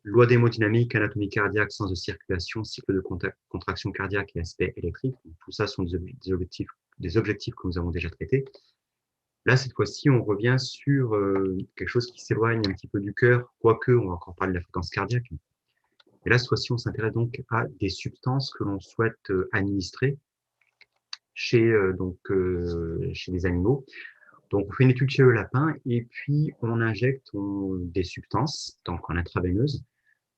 Loi d'hémodynamique, anatomie cardiaque, sens de circulation, cycle de contraction cardiaque et aspect électrique. Donc, tout ça sont des objectifs que nous avons déjà traités. Là, cette fois-ci, on revient sur quelque chose qui s'éloigne un petit peu du cœur, quoique on va encore parler de la fréquence cardiaque. Et là, cette fois-ci, on s'intéresse donc à des substances que l'on souhaite administrer chez les animaux. Donc, on fait une étude chez le lapin et puis on injecte des substances, donc en intraveineuse.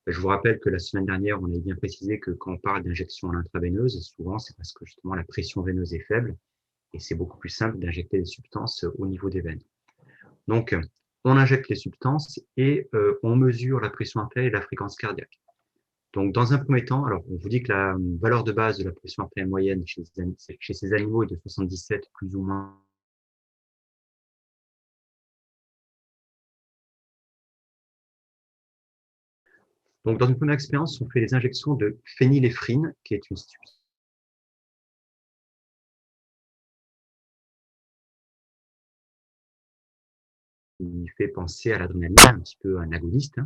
Je vous rappelle que la semaine dernière, on avait bien précisé que quand on parle d'injection en intraveineuse, souvent c'est parce que justement la pression veineuse est faible et c'est beaucoup plus simple d'injecter des substances au niveau des veines. Donc, on injecte les substances et on mesure la pression artérielle et la fréquence cardiaque. Donc, dans un premier temps, alors on vous dit que la valeur de base de la pression artérielle moyenne chez ces animaux est de 77 plus ou moins. Donc, dans une première expérience, on fait les injections de phényléphrine, qui est une substance qui fait penser à l'adrénaline, un petit peu un agoniste.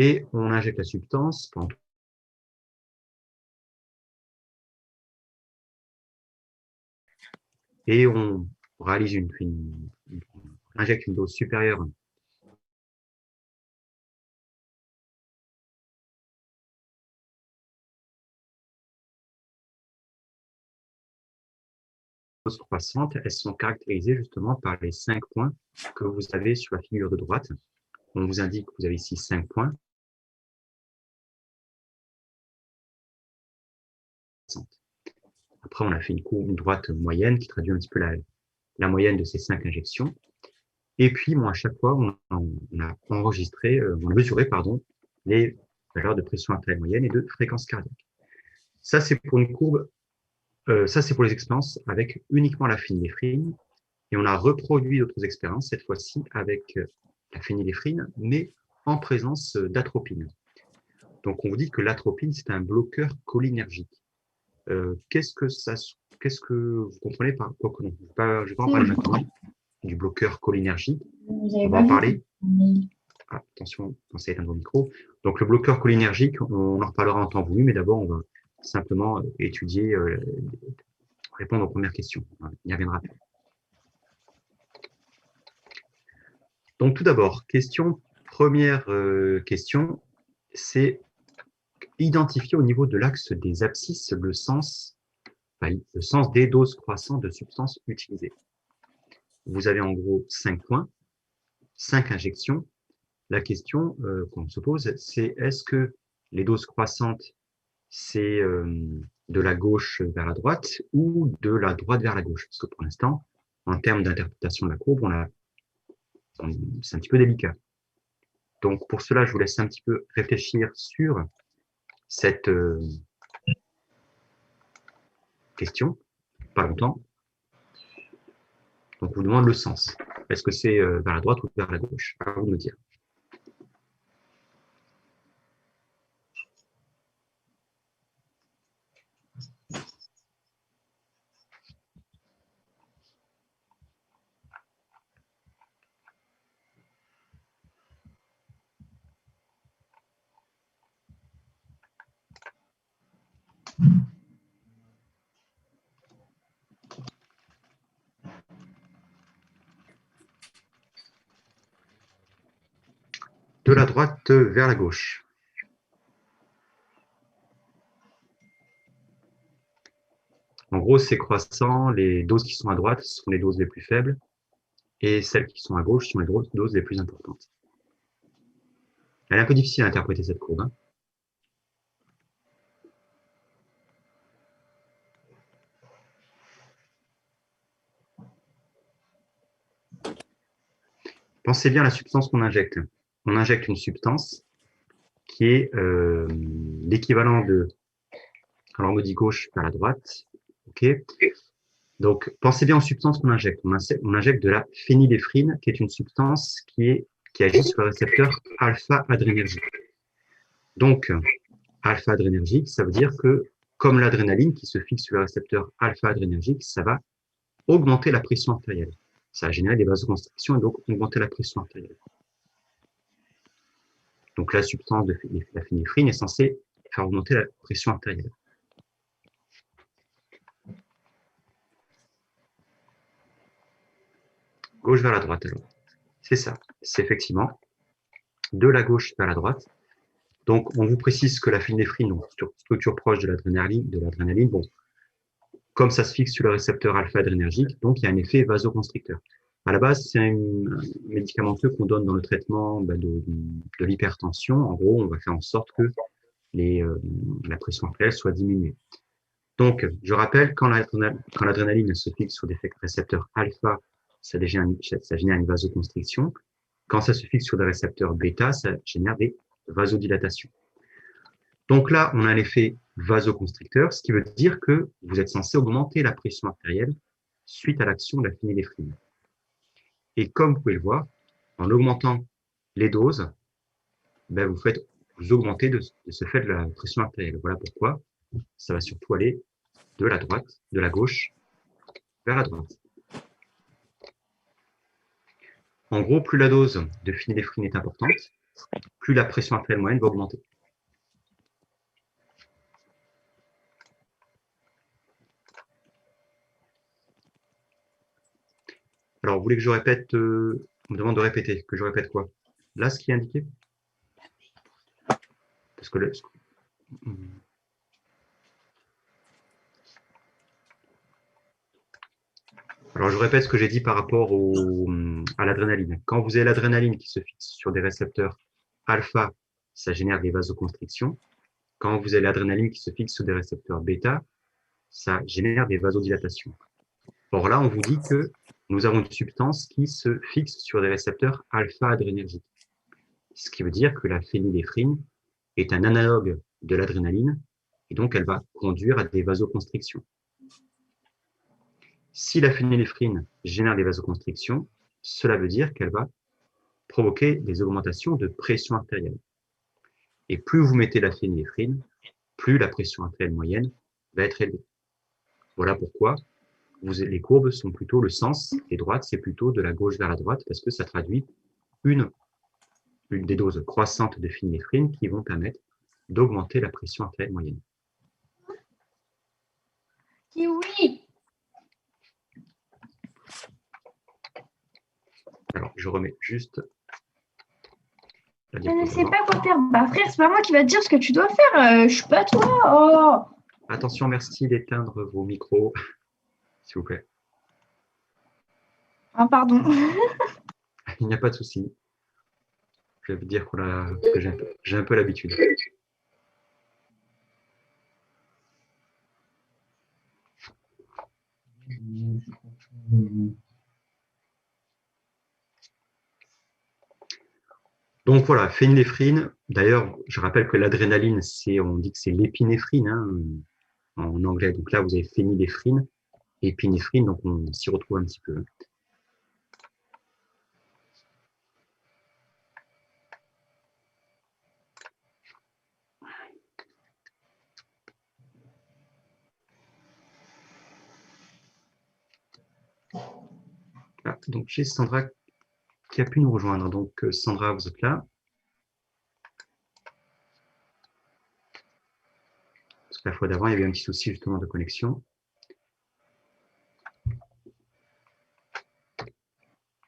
Et on injecte la substance et on réalise on injecte une dose supérieure dose croissante. Elles sont caractérisées justement par les 5 points que vous avez sur la figure de droite. On vous indique que vous avez ici 5 points. Après, on a fait une droite moyenne qui traduit un petit peu la moyenne de ces 5 injections. Et puis, à chaque fois, on a mesuré les valeurs de pression artérielle moyenne et de fréquence cardiaque. Ça, c'est pour une courbe, ça, c'est pour les expériences avec uniquement la phényléphrine. Et on a reproduit d'autres expériences, cette fois-ci avec la phényléphrine, mais en présence d'atropine. Donc, on vous dit que l'atropine, c'est un bloqueur cholinergique. Qu'est-ce que vous comprenez par quoi que non? Je vais pas en parler maintenant du bloqueur cholinergique. On va en parler. Ah, attention, pensez à éteindre vos micros. Donc, le bloqueur cholinergique, on en reparlera en temps voulu, mais d'abord, on va simplement étudier, répondre aux premières questions. On y reviendra après. Donc, tout d'abord, première question, c'est identifier au niveau de l'axe des abscisses le sens des doses croissantes de substances utilisées. Vous avez en gros 5 points, 5 injections. La question qu'on se pose, c'est est-ce que les doses croissantes, c'est de la gauche vers la droite ou de la droite vers la gauche? Parce que pour l'instant, en termes d'interprétation de la courbe, c'est un petit peu délicat. Donc, pour cela, je vous laisse un petit peu réfléchir sur cette question, pas longtemps. Donc, on vous demande le sens. Est-ce que c'est vers la droite ou vers la gauche? À vous de me dire. De la droite vers la gauche. En gros, c'est croissant. Les doses qui sont à droite sont les doses les plus faibles et celles qui sont à gauche sont les doses les plus importantes. Elle est un peu difficile à interpréter cette courbe. Hein. Pensez bien à la substance qu'on injecte. On injecte une substance qui est l'équivalent de, alors on me dit gauche vers la droite, ok. Donc pensez bien aux substances qu'on injecte. On injecte de la phényléphrine, qui est une substance qui agit sur le récepteur alpha-adrénergique. Donc alpha-adrénergique, ça veut dire que comme l'adrénaline qui se fixe sur le récepteur alpha-adrénergique, ça va augmenter la pression artérielle. Ça va générer des vasoconstrictions et donc augmenter la pression artérielle. Donc, la substance de la phényléphrine est censée faire augmenter la pression artérielle. Gauche vers la droite, alors. C'est ça. C'est effectivement de la gauche vers la droite. Donc, on vous précise que la phényléphrine, donc structure proche de l'adrénaline, bon, comme ça se fixe sur le récepteur alpha-adrénergique, donc il y a un effet vasoconstricteur. À la base, c'est un médicamenteux qu'on donne dans le traitement de l'hypertension. En gros, on va faire en sorte que la pression artérielle soit diminuée. Donc, je rappelle, quand l'adrénaline se fixe sur des récepteurs alpha, ça génère une vasoconstriction. Quand ça se fixe sur des récepteurs bêta, ça génère des vasodilatations. Donc là, on a un effet vasoconstricteur, ce qui veut dire que vous êtes censé augmenter la pression artérielle suite à l'action de la phényléphrine. Et comme vous pouvez le voir, en augmentant les doses, ben vous augmentez de ce fait de la pression artérielle. Voilà pourquoi ça va surtout aller de la gauche vers la droite. En gros, plus la dose de phényléphrine est importante, plus la pression artérielle moyenne va augmenter. Alors, vous voulez que je répète, on me demande de répéter, que je répète quoi? Là, ce qui est indiqué? Parce que alors, je répète ce que j'ai dit par rapport à l'adrénaline. Quand vous avez l'adrénaline qui se fixe sur des récepteurs alpha, ça génère des vasoconstrictions. Quand vous avez l'adrénaline qui se fixe sur des récepteurs bêta, ça génère des vasodilatations. Or là, on vous dit que nous avons une substance qui se fixe sur des récepteurs alpha-adrénergiques. Ce qui veut dire que la phényléphrine est un analogue de l'adrénaline et donc elle va conduire à des vasoconstrictions. Si la phényléphrine génère des vasoconstrictions, cela veut dire qu'elle va provoquer des augmentations de pression artérielle. Et plus vous mettez la phényléphrine, plus la pression artérielle moyenne va être élevée. Voilà pourquoi les courbes sont plutôt le sens des droites, c'est plutôt de la gauche vers la droite parce que ça traduit une des doses croissantes de phényléphrine qui vont permettre d'augmenter la pression artérielle moyenne. Oui. Alors, je remets juste la Je ne diapo sais devant. pas quoi faire. Bah frère, c'est pas moi qui va te dire ce que tu dois faire. Je suis pas toi. Oh. Attention, merci d'éteindre vos micros, s'il vous plaît. Ah, pardon. Il n'y a pas de souci. Je vais vous dire que j'ai un peu l'habitude. Donc voilà, phényléphrine. D'ailleurs, je rappelle que l'adrénaline, on dit que c'est l'épinéphrine hein, en anglais. Donc là, vous avez phényléphrine, épinéphrine, donc on s'y retrouve un petit peu. Ah, donc j'ai Sandra qui a pu nous rejoindre. Donc Sandra, vous êtes là. Parce que la fois d'avant, il y avait un petit souci justement de connexion.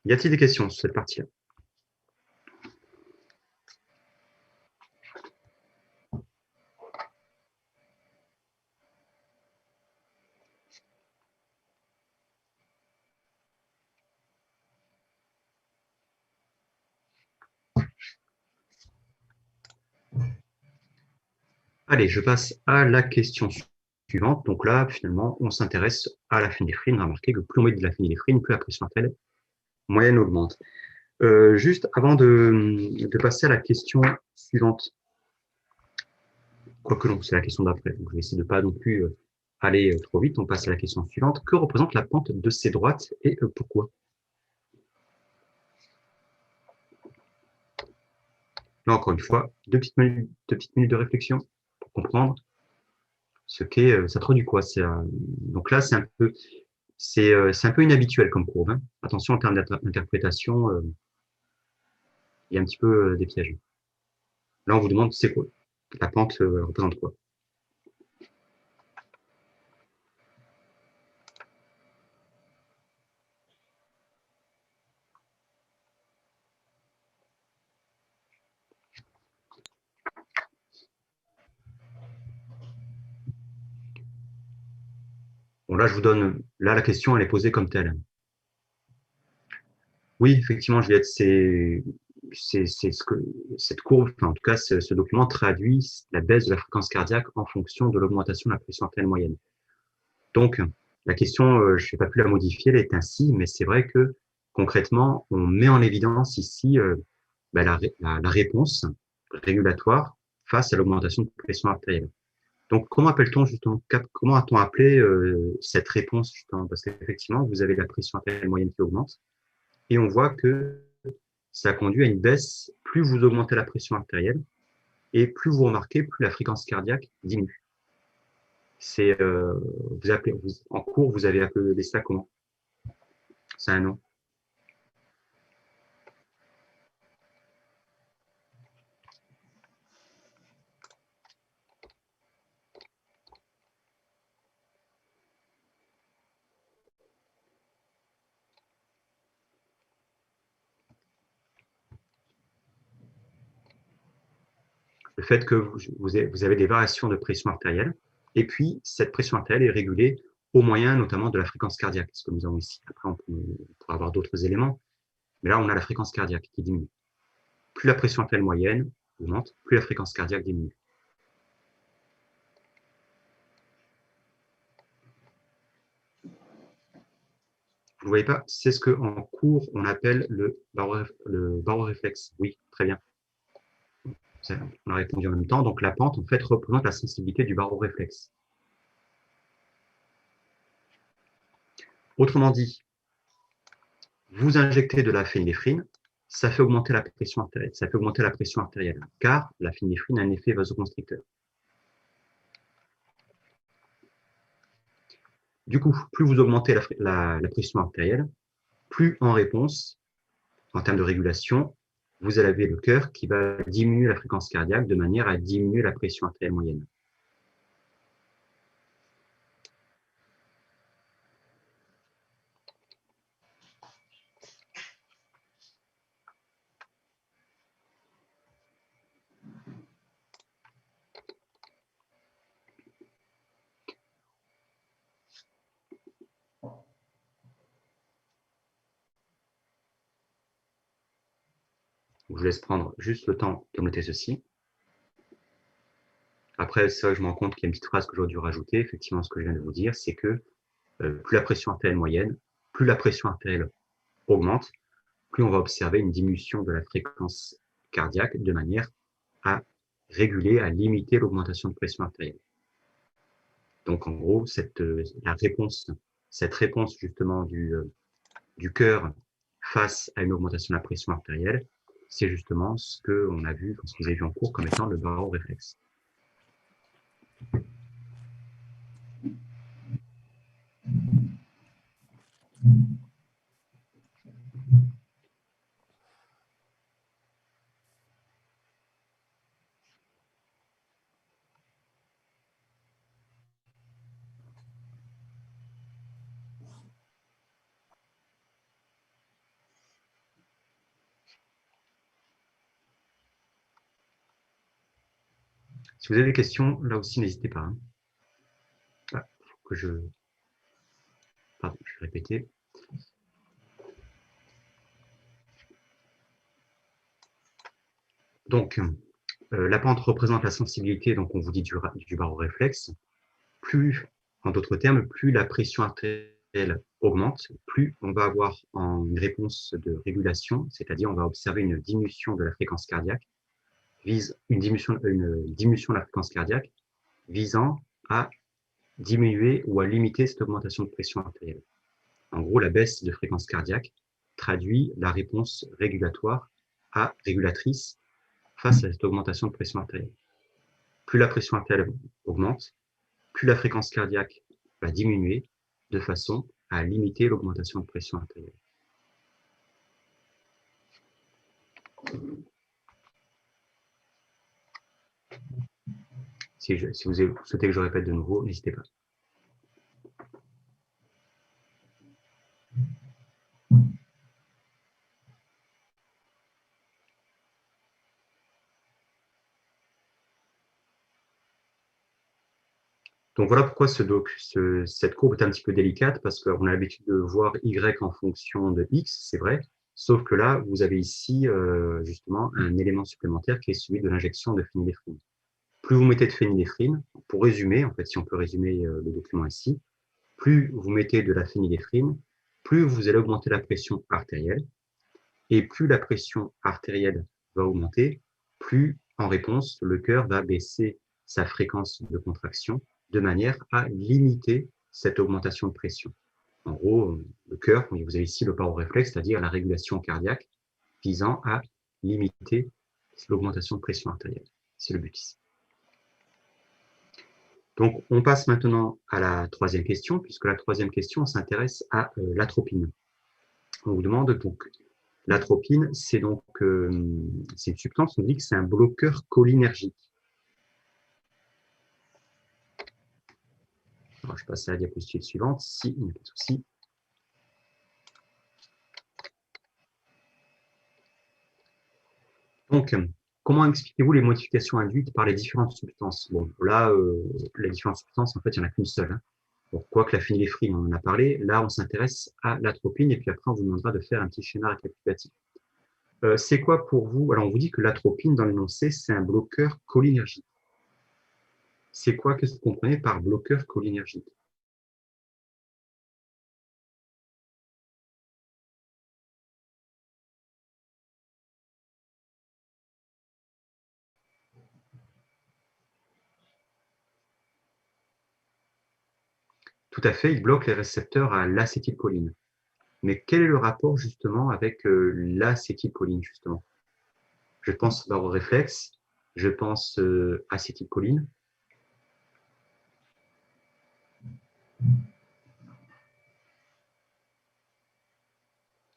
Y a-t-il des questions sur cette partie-là? Allez, je passe à la question suivante. Donc là, finalement, on s'intéresse à la phényléphrine. Remarquez que plus on met de la phényléphrine, plus la pression artérielle moyenne augmente. Juste avant de passer à la question suivante, quoique non, c'est la question d'après, donc je vais essayer de ne pas non plus aller trop vite. On passe à la question suivante. Que représente la pente de ces droites et pourquoi? Là, encore une fois, deux petites minutes de réflexion pour comprendre ce qu'est, ça traduit quoi. Donc là, c'est un peu inhabituel comme courbe. Hein. Attention en termes d'interprétation, il y a un petit peu des pièges. Là, on vous demande c'est quoi. La pente représente quoi. Bon, là, je vous donne. Là, la question, elle est posée comme telle. Oui, effectivement, Juliette, c'est ce que cette courbe, enfin, en tout cas, ce document traduit la baisse de la fréquence cardiaque en fonction de l'augmentation de la pression artérielle moyenne. Donc, la question, je n'ai pas pu la modifier, elle est ainsi, mais c'est vrai que concrètement, on met en évidence ici la réponse régulatoire face à l'augmentation de pression artérielle. Donc, comment appelle-t-on justement, comment a-t-on appelé cette réponse justement? Parce qu'effectivement, vous avez la pression artérielle moyenne qui augmente et on voit que ça conduit à une baisse. Plus vous augmentez la pression artérielle et plus vous remarquez, plus la fréquence cardiaque diminue. C'est en cours, vous avez appelé ça comment? C'est un nom. Le fait que vous avez des variations de pression artérielle, et puis cette pression artérielle est régulée au moyen notamment de la fréquence cardiaque, ce que nous avons ici. Après, on pourra avoir d'autres éléments, mais là, on a la fréquence cardiaque qui diminue. Plus la pression artérielle moyenne augmente, plus la fréquence cardiaque diminue. Vous ne voyez pas? C'est ce qu'en cours, on appelle le baroréflexe. Oui, très bien. On a répondu en même temps. Donc, la pente, en fait, représente la sensibilité du baroréflexe. Autrement dit, vous injectez de la phényléphrine, ça fait augmenter la pression artérielle. Ça fait augmenter la pression artérielle, car la phényléphrine a un effet vasoconstricteur. Du coup, plus vous augmentez la pression artérielle, plus en réponse, en termes de régulation, vous avez le cœur qui va diminuer la fréquence cardiaque de manière à diminuer la pression artérielle moyenne. Je vous laisse prendre juste le temps de noter ceci. Après, ça, je me rends compte qu'il y a une petite phrase que j'aurais dû rajouter. Effectivement, ce que je viens de vous dire, c'est que plus la pression artérielle moyenne, plus la pression artérielle augmente, plus on va observer une diminution de la fréquence cardiaque de manière à réguler, à limiter l'augmentation de pression artérielle. Donc, en gros, cette réponse justement du cœur face à une augmentation de la pression artérielle, c'est justement ce que vous avez vu en cours comme étant le baroréflexe. Si vous avez des questions, là aussi, n'hésitez pas. Ah, faut que je... Pardon, je vais répéter. Donc, la pente représente la sensibilité, donc on vous dit du baroréflexe. Plus, en d'autres termes, plus la pression artérielle augmente, plus on va avoir une réponse de régulation, c'est-à-dire on va observer une diminution de la fréquence cardiaque, une diminution de la fréquence cardiaque visant à diminuer ou à limiter cette augmentation de pression artérielle. En gros, la baisse de fréquence cardiaque traduit la réponse régulatrice face à cette augmentation de pression artérielle. Plus la pression artérielle augmente, plus la fréquence cardiaque va diminuer de façon à limiter l'augmentation de pression artérielle. Si vous souhaitez que je répète de nouveau, n'hésitez pas. Donc voilà pourquoi cette courbe est un petit peu délicate, parce qu'on a l'habitude de voir Y en fonction de X, c'est vrai, sauf que là, vous avez ici justement un élément supplémentaire qui est celui de l'injection de phényléphrine. Plus vous mettez de phényléphrine, pour résumer, en fait, si on peut résumer le document ici, plus vous mettez de la phényléphrine, plus vous allez augmenter la pression artérielle, et plus la pression artérielle va augmenter, plus en réponse, le cœur va baisser sa fréquence de contraction de manière à limiter cette augmentation de pression. En gros, le cœur, vous avez ici le paroréflexe, c'est-à-dire la régulation cardiaque visant à limiter l'augmentation de pression artérielle. C'est le but ici. Donc, on passe maintenant à la troisième question, puisque la troisième question s'intéresse à l'atropine. On vous demande donc, l'atropine, c'est donc c'est une substance, on dit que c'est un bloqueur cholinergique. Alors, je passe à la diapositive suivante, si il n'y a pas de souci. Donc, comment expliquez-vous les modifications induites par les différentes substances? Bon, là, les différentes substances, en fait, il n'y en a qu'une seule. Hein. Bon, quoique la phényléphrine, on en a parlé, là, on s'intéresse à l'atropine, et puis après, on vous demandera de faire un petit schéma récapitulatif. C'est quoi pour vous? Alors, on vous dit que l'atropine, dans l'énoncé, c'est un bloqueur cholinergique. C'est quoi? Qu'est-ce que vous comprenez par bloqueur cholinergique? Tout à fait, il bloque les récepteurs à l'acétylcholine. Mais quel est le rapport justement avec l'acétylcholine justement? Je pense réflexe, je pense acétylcholine.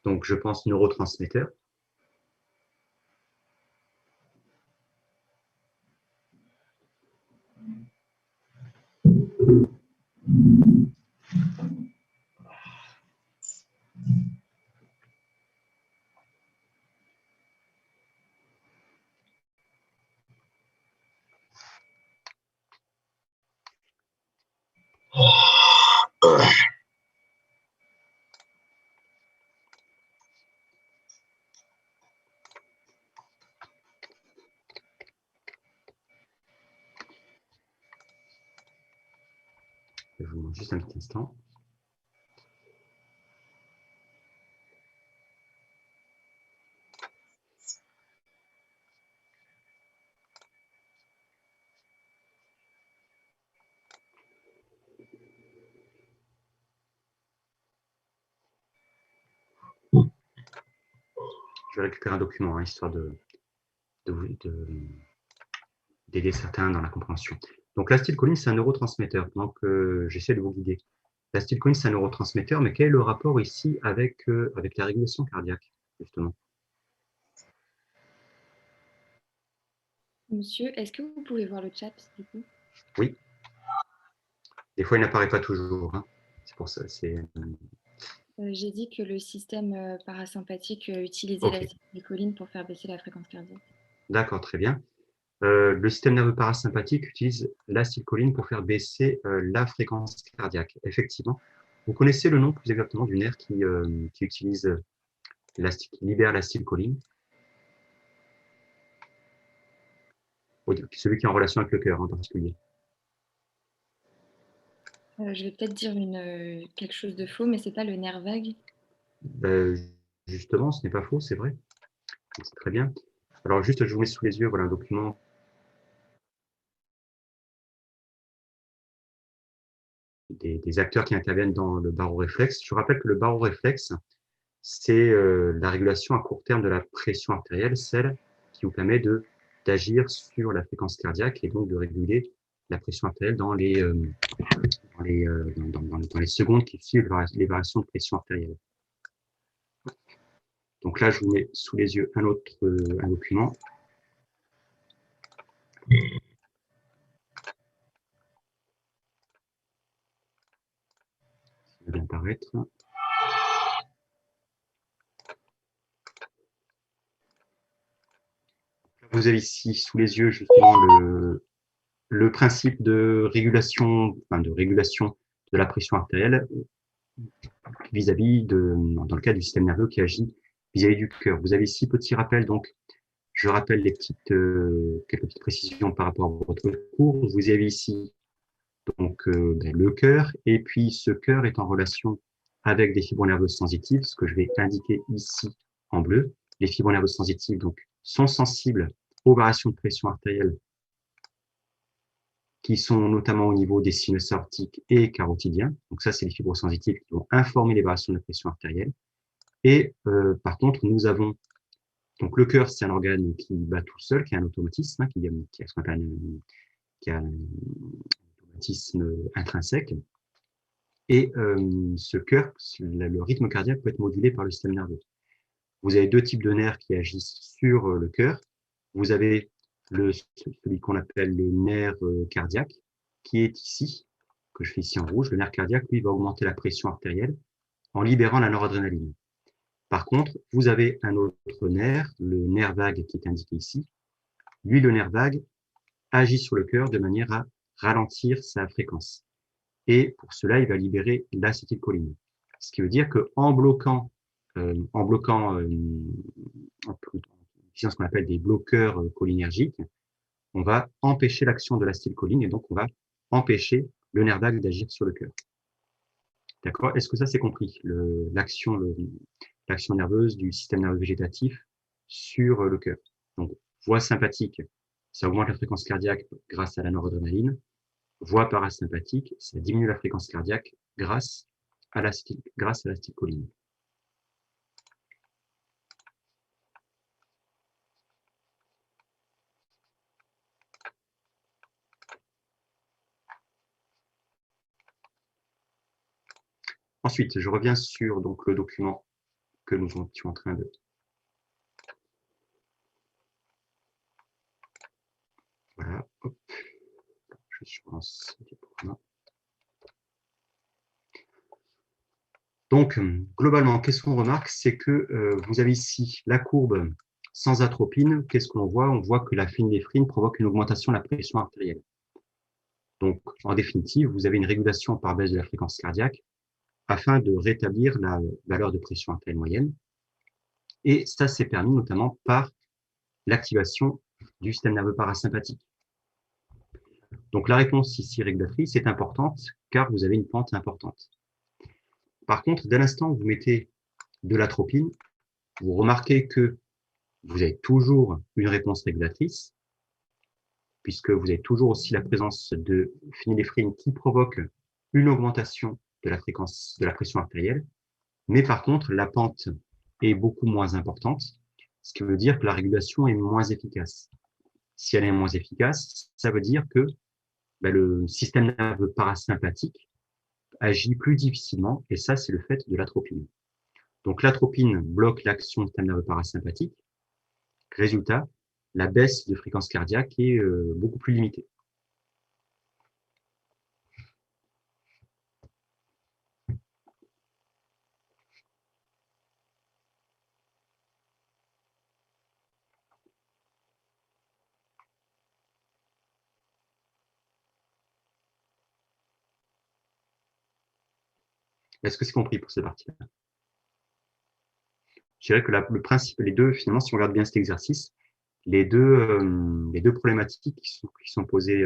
Donc je pense neurotransmetteur. Je vous demande juste un petit instant. Je vais récupérer un document, hein, histoire d'aider certains dans la compréhension. Donc l'acétylcholine, c'est un neurotransmetteur. Donc j'essaie de vous guider. L'acétylcholine, c'est un neurotransmetteur, mais quel est le rapport ici avec la régulation cardiaque, justement? Monsieur, est-ce que vous pouvez voir le chat, du coup? Oui. Des fois, il n'apparaît pas toujours. Hein. C'est pour ça. J'ai dit que le système parasympathique utilisait Ok. l'acétylcholine pour faire baisser la fréquence cardiaque. D'accord, très bien. Le système nerveux parasympathique utilise l'acétylcholine pour faire baisser la fréquence cardiaque. Effectivement. Vous connaissez le nom plus exactement du nerf qui utilise qui libère l'acétylcholine? Celui qui est en relation avec le cœur en particulier. Je vais peut-être dire quelque chose de faux, mais c'est pas le nerf vague? Justement, ce n'est pas faux, c'est vrai. C'est très bien. Alors juste, je vous mets sous les yeux voilà, un document des acteurs qui interviennent dans le baroréflexe. Je rappelle que le baroréflexe, c'est la régulation à court terme de la pression artérielle, celle qui vous permet d'agir sur la fréquence cardiaque et donc de réguler la pression artérielle dans les secondes qui suivent les variations de pression artérielle. Donc là, je vous mets sous les yeux un document. apparaître. Vous avez ici sous les yeux justement le principe de régulation, de la pression artérielle vis-à-vis dans le cas du système nerveux qui agit vis-à-vis du cœur. Vous avez ici petit rappel, donc je rappelle quelques petites précisions par rapport à votre cours. Vous avez ici donc le cœur, et puis ce cœur est en relation avec des fibres nerveuses sensitives, ce que je vais indiquer ici en bleu. Les fibres nerveuses sensitives donc sont sensibles aux variations de pression artérielle qui sont notamment au niveau des sinus aortiques et carotidiens. Donc ça, c'est les fibres sensitives qui vont informer les variations de la pression artérielle. Et par contre, nous avons donc le cœur, c'est un organe qui bat tout seul, qui a un automatisme, qui a ce qu'on appelle qui a un automatisme intrinsèque. Et ce cœur, le rythme cardiaque peut être modulé par le système nerveux. Vous avez deux types de nerfs qui agissent sur le cœur. Vous avez celui qu'on appelle le nerf cardiaque, qui est ici, que je fais ici en rouge. Le nerf cardiaque, lui, va augmenter la pression artérielle en libérant la noradrénaline. Par contre, vous avez un autre nerf, le nerf vague qui est indiqué ici. Lui, le nerf vague agit sur le cœur de manière à ralentir sa fréquence. Et pour cela, il va libérer l'acétylcholine. Ce qui veut dire qu'en bloquant, utilisant ce qu'on appelle des bloqueurs cholinergiques, on va empêcher l'action de l'acétylcholine et donc on va empêcher le nerf vague d'agir sur le cœur. D'accord? Est-ce que ça c'est compris? L'action nerveuse du système nerveux végétatif sur le cœur. Donc, voie sympathique, ça augmente la fréquence cardiaque grâce à la noradrénaline. Voie parasympathique, ça diminue la fréquence cardiaque grâce à l'acétylcholine. Ensuite, je reviens sur donc, le document que nous étions en train de... Voilà, hop, je lance le diaporama. Donc, globalement, qu'est-ce qu'on remarque? C'est que vous avez ici la courbe sans atropine. Qu'est-ce qu'on voit? On voit que la phényléphrine provoque une augmentation de la pression artérielle. Donc, en définitive, vous avez une régulation par baisse de la fréquence cardiaque afin de rétablir la valeur de pression artérielle moyenne. Et ça, c'est permis notamment par l'activation du système nerveux parasympathique. Donc, la réponse ici régulatrice est importante car vous avez une pente importante. Par contre, dès l'instant où vous mettez de l'atropine, vous remarquez que vous avez toujours une réponse régulatrice, puisque vous avez toujours aussi la présence de phényléphrine qui provoque une augmentation de la fréquence de la pression artérielle. Mais par contre, la pente est beaucoup moins importante, ce qui veut dire que la régulation est moins efficace. Si elle est moins efficace, ça veut dire que le système nerveux parasympathique agit plus difficilement, et ça, c'est le fait de l'atropine. Donc, l'atropine bloque l'action du système nerveux parasympathique. Résultat, la baisse de fréquence cardiaque est beaucoup plus limitée. Est-ce que c'est compris pour cette partie-là? Je dirais que le principe, les deux, finalement, si on regarde bien cet exercice, les deux problématiques qui sont posées,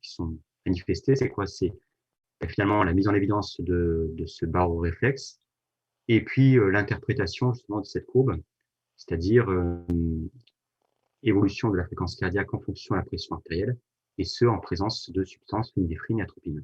qui sont manifestées, c'est quoi? C'est finalement la mise en évidence de ce baroréflexe et puis l'interprétation justement de cette courbe, c'est-à-dire évolution de la fréquence cardiaque en fonction de la pression artérielle, et ce, en présence de substances phényléphrine et atropine.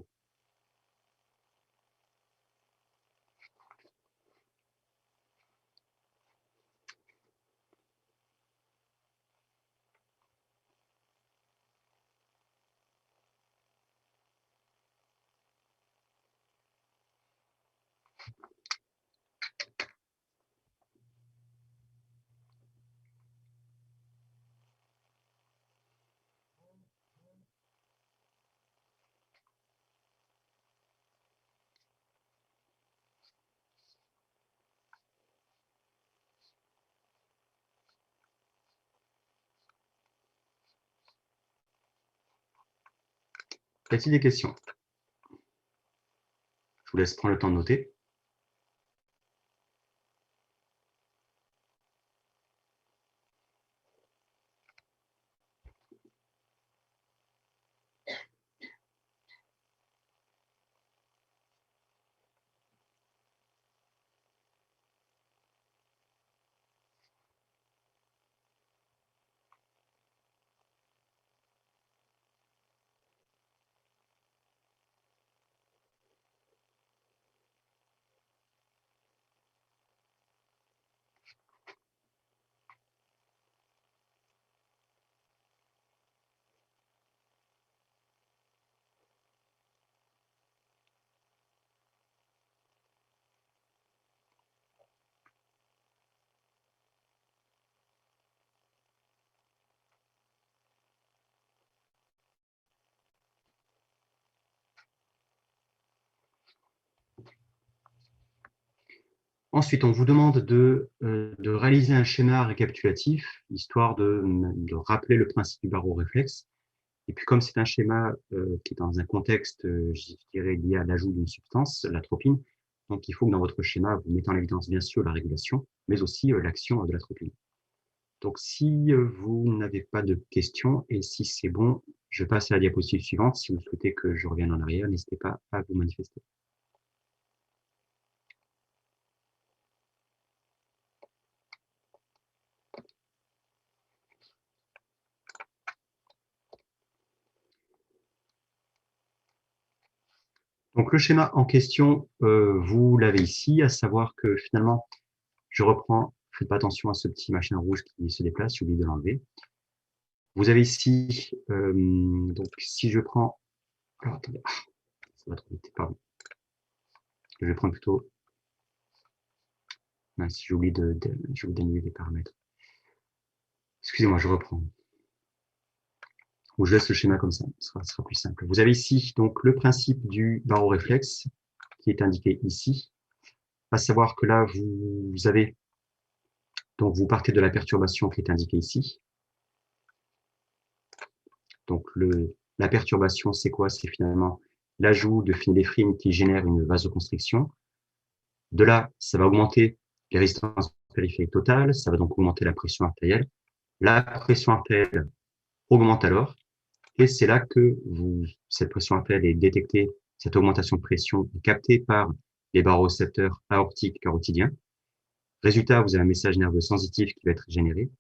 Y a-t-il des questions? Je vous laisse prendre le temps de noter. Ensuite, on vous demande de réaliser un schéma récapitulatif, histoire de rappeler le principe du barreau réflexe. Et puis, comme c'est un schéma qui est dans un contexte, je dirais, lié à l'ajout d'une substance, l'atropine, donc il faut que dans votre schéma, vous mettez en évidence, bien sûr, la régulation, mais aussi l'action de l'atropine. Donc, si vous n'avez pas de questions, et si c'est bon, je passe à la diapositive suivante. Si vous souhaitez que je revienne en arrière, n'hésitez pas à vous manifester. Donc, le schéma en question, vous l'avez ici, à savoir que finalement, je reprends, faites pas attention à ce petit machin rouge qui se déplace, j'ai oublié de l'enlever. Vous avez ici, donc si je prends, alors attendez, ça va trop vite, pardon. Je vais prendre plutôt, si j'ai oublié d'annuler les paramètres. Excusez-moi, je reprends. Ou je laisse le schéma comme ça, ce sera plus simple. Vous avez ici donc le principe du barreau réflexe qui est indiqué ici, à savoir que là, vous avez, donc vous partez de la perturbation qui est indiquée ici. Donc la perturbation, c'est quoi? C'est finalement l'ajout de phényléphrine qui génère une vasoconstriction. De là, ça va augmenter les résistances périphériques totales, ça va donc augmenter la pression artérielle. La pression artérielle augmente alors, et c'est là que cette pression artérielle est détectée, cette augmentation de pression est captée par les barorécepteurs aortiques carotidiens. Résultat, vous avez un message nerveux sensitif qui va être généré,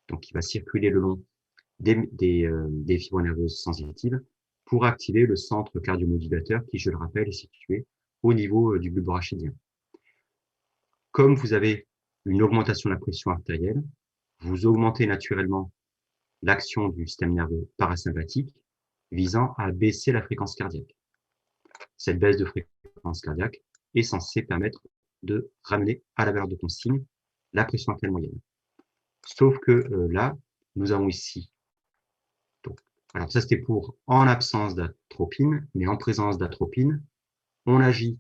donc qui va circuler le long des fibres nerveuses sensitives pour activer le centre cardiomodulateur qui, je le rappelle, est situé au niveau du bulbe rachidien. Comme vous avez une augmentation de la pression artérielle, vous augmentez naturellement l'action du système nerveux parasympathique visant à baisser la fréquence cardiaque. Cette baisse de fréquence cardiaque est censée permettre de ramener à la valeur de consigne la pression artérielle moyenne. Sauf que là, nous avons ici, donc, alors ça c'était pour en absence d'atropine, mais en présence d'atropine, on agit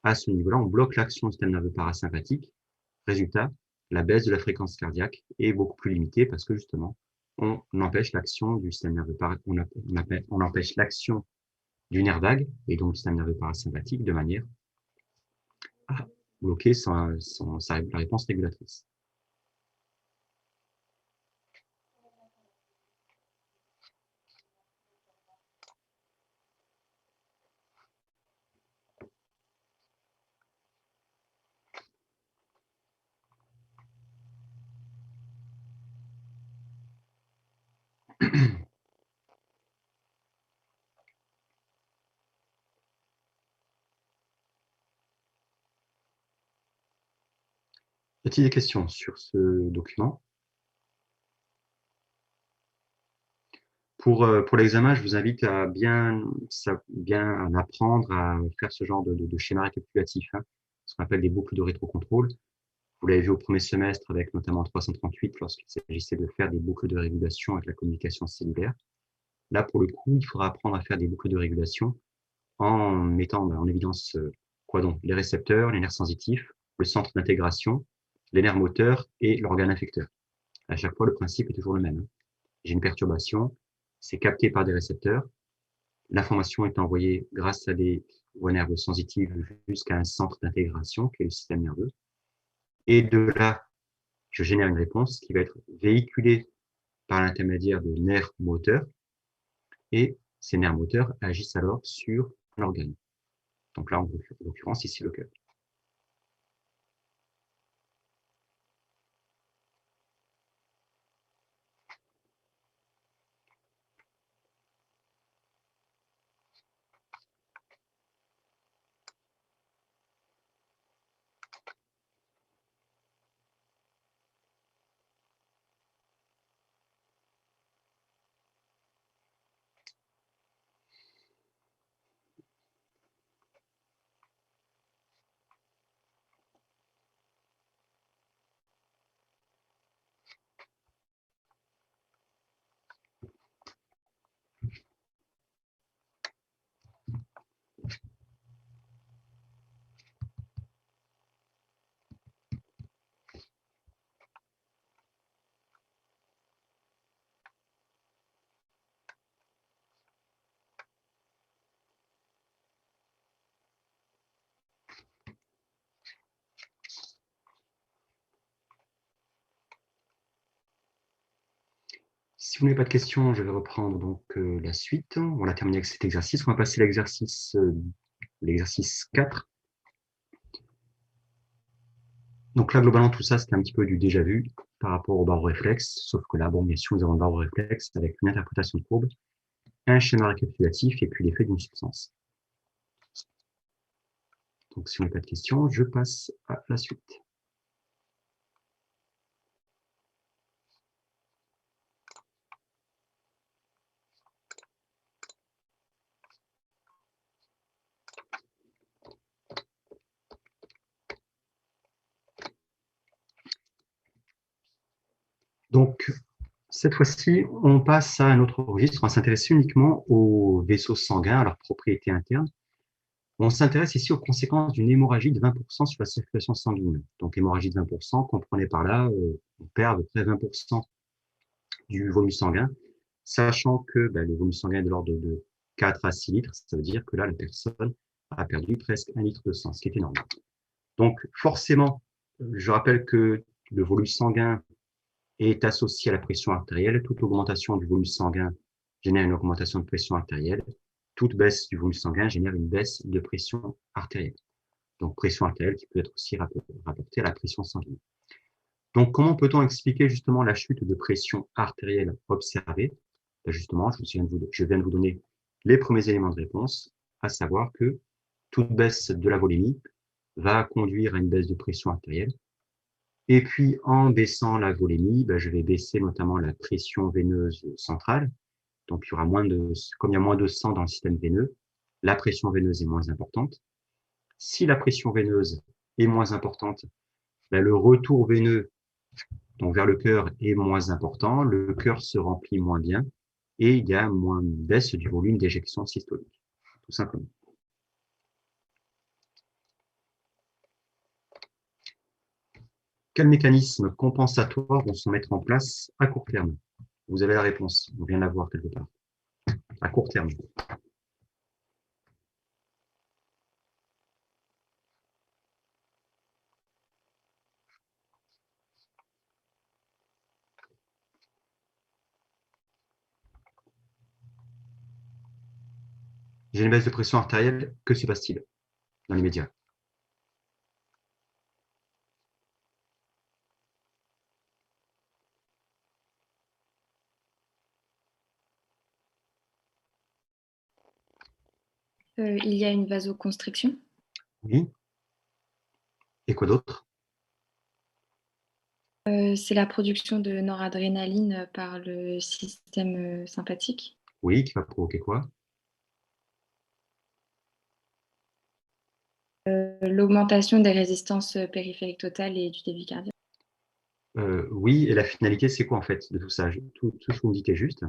à ce niveau-là, on bloque l'action du système nerveux parasympathique. Résultat, la baisse de la fréquence cardiaque est beaucoup plus limitée parce que justement, on empêche l'action du système nerveux on empêche l'action du nerf vague et donc du système nerveux parasympathique de manière à bloquer la réponse régulatrice. Y a-t-il des questions sur ce document? Pour l'examen, je vous invite à bien apprendre à faire ce genre de schéma récapitulatif, hein, ce qu'on appelle des boucles de rétrocontrôle. Vous l'avez vu au premier semestre avec notamment 338 lorsqu'il s'agissait de faire des boucles de régulation avec la communication cellulaire. Là, pour le coup, il faudra apprendre à faire des boucles de régulation en mettant en évidence quoi donc? Les récepteurs, les nerfs sensitifs, le centre d'intégration, les nerfs moteurs et l'organe affecteur. À chaque fois, le principe est toujours le même. J'ai une perturbation, c'est capté par des récepteurs. L'information est envoyée grâce à des voies nerveuses sensitives jusqu'à un centre d'intégration qui est le système nerveux. Et de là, je génère une réponse qui va être véhiculée par l'intermédiaire de nerfs moteurs. Et ces nerfs moteurs agissent alors sur l'organe. Donc là, en l'occurrence, ici, le cœur. Si vous n'avez pas de questions, je vais reprendre donc la suite. On a terminé avec cet exercice. On va passer à l'exercice 4. Donc là, globalement, tout ça, c'est un petit peu du déjà vu par rapport au baroréflexe, sauf que là, bon, bien sûr, nous avons le baroréflexe avec une interprétation de courbe, un schéma récapitulatif et puis l'effet d'une substance. Donc, si vous n'avez pas de questions, je passe à la suite. Donc, cette fois-ci, on passe à un autre registre. On va s'intéresser uniquement aux vaisseaux sanguins, à leurs propriétés internes. On s'intéresse ici aux conséquences d'une hémorragie de 20% sur la circulation sanguine. Donc, hémorragie de 20%, comprenez par là, on perd à peu près 20% du volume sanguin, sachant que le volume sanguin est de l'ordre de 4 à 6 litres. Ça veut dire que là, la personne a perdu presque 1 litre de sang, ce qui est énorme. Donc, forcément, je rappelle que le volume sanguin est associé à la pression artérielle. Toute augmentation du volume sanguin génère une augmentation de pression artérielle. Toute baisse du volume sanguin génère une baisse de pression artérielle. Donc, pression artérielle qui peut être aussi rapportée à la pression sanguine. Donc, comment peut-on expliquer justement la chute de pression artérielle observée? Justement, je viens de vous donner les premiers éléments de réponse, à savoir que toute baisse de la volémie va conduire à une baisse de pression artérielle. Et puis, en baissant la volémie, je vais baisser notamment la pression veineuse centrale. Donc, il y aura comme il y a moins de sang dans le système veineux, la pression veineuse est moins importante. Si la pression veineuse est moins importante, le retour veineux donc vers le cœur est moins important, le cœur se remplit moins bien et il y a moins de baisse du volume d'éjection systolique, tout simplement. Quels mécanismes compensatoires vont se mettre en place à court terme? Vous avez la réponse, on vient de la voir quelque part. À court terme. J'ai une baisse de pression artérielle, que se passe-t-il dans l'immédiat? Il y a une vasoconstriction. Oui. Et quoi d'autre? C'est la production de noradrénaline par le système sympathique. Oui, qui va provoquer quoi? L'augmentation des résistances périphériques totales et du débit cardiaque. Oui, et la finalité, c'est quoi en fait de tout ça? Tout ce que vous me dites est juste,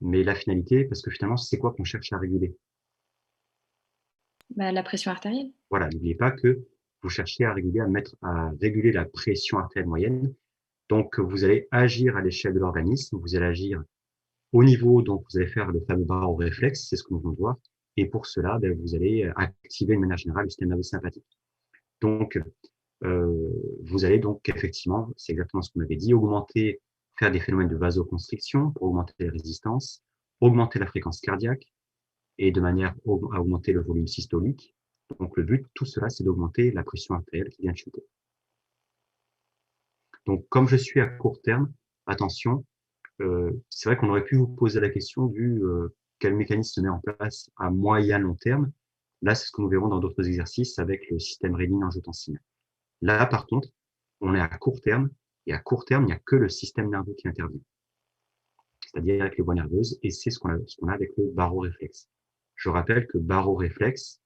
mais la finalité, parce que finalement, c'est quoi qu'on cherche à réguler? La pression artérielle. Voilà, n'oubliez pas que vous cherchez à réguler la pression artérielle moyenne. Donc, vous allez agir à l'échelle de l'organisme, vous allez agir Au niveau, donc, vous allez faire le fameux baroréflexe, c'est ce que nous allons voir. Et pour cela, vous allez activer de manière générale le système nerveux sympathique. Donc, vous allez donc effectivement, c'est exactement ce qu'on avait dit, faire des phénomènes de vasoconstriction pour augmenter les résistances, augmenter la fréquence cardiaque et de manière à augmenter le volume systolique. Donc, le but, tout cela, c'est d'augmenter la pression artérielle qui vient de chuter. Donc, comme je suis à court terme, attention, c'est vrai qu'on aurait pu vous poser la question du quel mécanisme se met en place à moyen long terme. Là, c'est ce que nous verrons dans d'autres exercices avec le système rénine-angiotensin. Là, par contre, on est à court terme, et à court terme, il n'y a que le système nerveux qui intervient, c'est-à-dire avec les voies nerveuses, et c'est ce qu'on a avec le baroréflexe. Je rappelle que baroréflexe,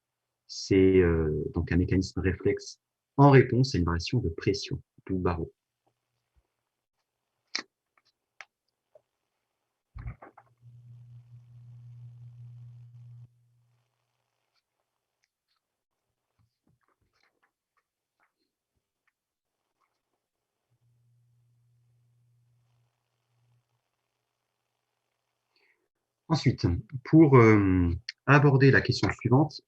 c'est donc un mécanisme réflexe en réponse à une variation de pression, d'où baro. Ensuite, pour aborder la question suivante,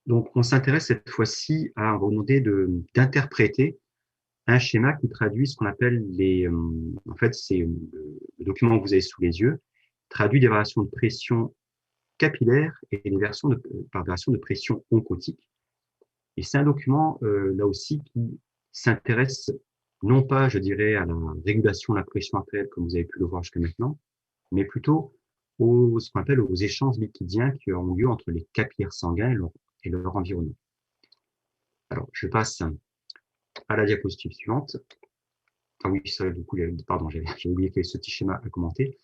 donc on s'intéresse cette fois-ci on va vous demander d'interpréter un schéma qui traduit ce qu'on appelle en fait, c'est le document que vous avez sous les yeux, traduit des variations de pression capillaire et des par variation de pression oncotique. Et c'est un document, là aussi, qui s'intéresse non pas, je dirais, à la régulation de la pression artérielle, comme vous avez pu le voir jusqu'à maintenant, mais plutôt ce qu'on appelle aux échanges liquidiens qui ont lieu entre les capillaires sanguins et leur environnement. Alors, je passe à la diapositive suivante. Ah oui, ça, du coup, pardon, j'ai oublié qu'il y avait ce petit schéma à commenter.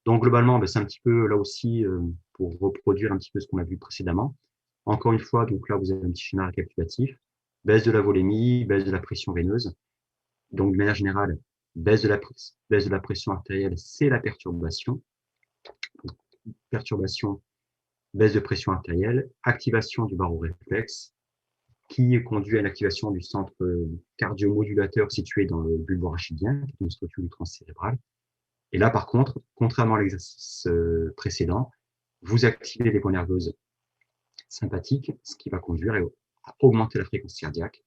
Donc, globalement, c'est un petit peu là aussi pour reproduire un petit peu ce qu'on a vu précédemment. Encore une fois, donc là, vous avez un petit schéma récapitulatif. Baisse de la volémie, baisse de la pression veineuse. Donc, de manière générale, baisse de la pression artérielle, c'est la perturbation. Donc, perturbation, baisse de pression artérielle, activation du baroréflexe, qui conduit à l'activation du centre cardiomodulateur situé dans le bulbe rachidien, qui est une structure du transcérébral. Et là, par contre, contrairement à l'exercice précédent, vous activez les voies nerveuses sympathiques, ce qui va conduire à augmenter la fréquence cardiaque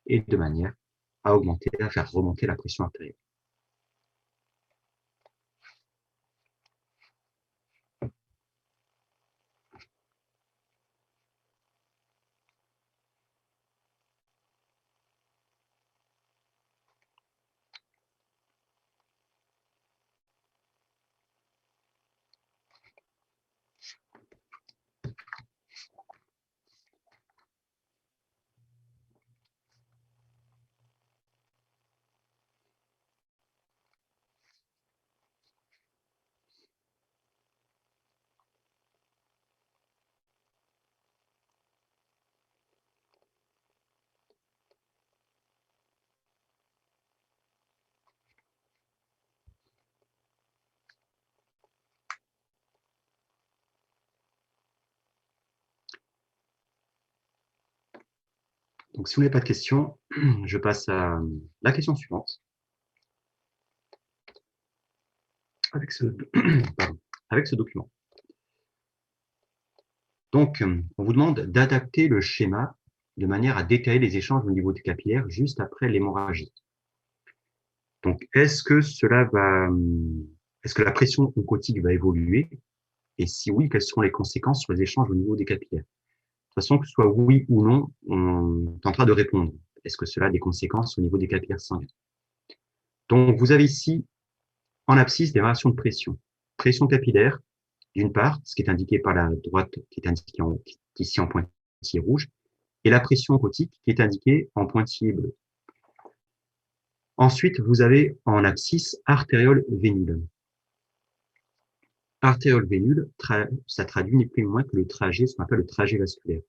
et de manière à faire remonter la pression artérielle. Donc, si vous n'avez pas de questions, je passe à la question suivante. Avec ce, avec ce document. Donc, on vous demande d'adapter le schéma de manière à détailler les échanges au niveau des capillaires juste après l'hémorragie. Donc, est-ce que la pression oncotique va évoluer? Et si oui, quelles seront les conséquences sur les échanges au niveau des capillaires? De toute façon, que ce soit oui ou non, on tentera de répondre. Est-ce que cela a des conséquences au niveau des capillaires sanguins? Donc, vous avez ici, en abscisse, des variations de pression. Pression capillaire, d'une part, ce qui est indiqué par la droite, qui est indiqué ici en pointillé rouge, et la pression oncotique, qui est indiquée en pointillé bleu. Ensuite, vous avez en abscisse artériole vénule. Artériole vénule, ça traduit ni plus ni moins que le trajet, ce qu'on appelle le trajet vasculaire.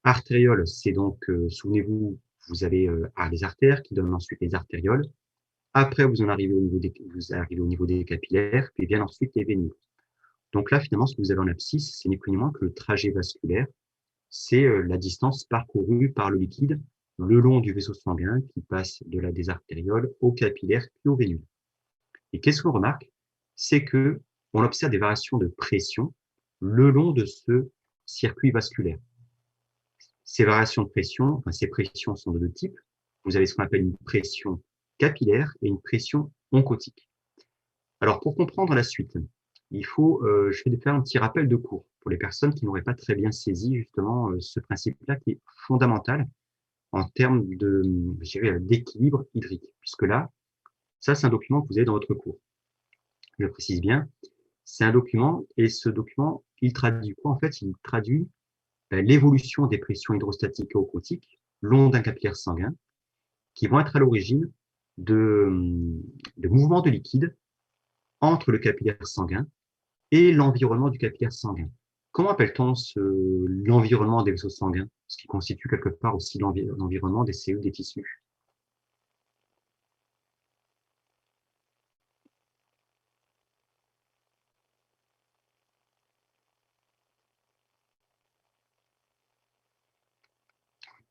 Artériole, c'est donc, souvenez-vous, vous avez les artères qui donnent ensuite les artérioles. Après, vous arrivez au niveau des capillaires, puis bien ensuite les vénules. Donc là, finalement, ce que vous avez en abscisse, c'est ni plus ni moins que le trajet vasculaire. C'est la distance parcourue par le liquide le long du vaisseau sanguin qui passe des artérioles aux capillaires puis aux vénules. Et qu'est-ce qu'on remarque? c'est que on observe des variations de pression le long de ce circuit vasculaire. Ces variations de pression, enfin, ces pressions sont de deux types. Vous avez ce qu'on appelle une pression capillaire et une pression oncotique. Alors, pour comprendre la suite, je vais faire un petit rappel de cours pour les personnes qui n'auraient pas très bien saisi justement ce principe-là qui est fondamental en termes de, je dirais, d'équilibre hydrique. Puisque là, ça, c'est un document que vous avez dans votre cours. Je le précise bien, c'est un document et ce document, il traduit quoi? En fait, il traduit l'évolution des pressions hydrostatiques et oncotiques le long d'un capillaire sanguin qui vont être à l'origine de mouvements de liquide entre le capillaire sanguin et l'environnement du capillaire sanguin. Comment appelle-t-on l'environnement des vaisseaux sanguins, ce qui constitue quelque part aussi l'environnement des cellules des tissus?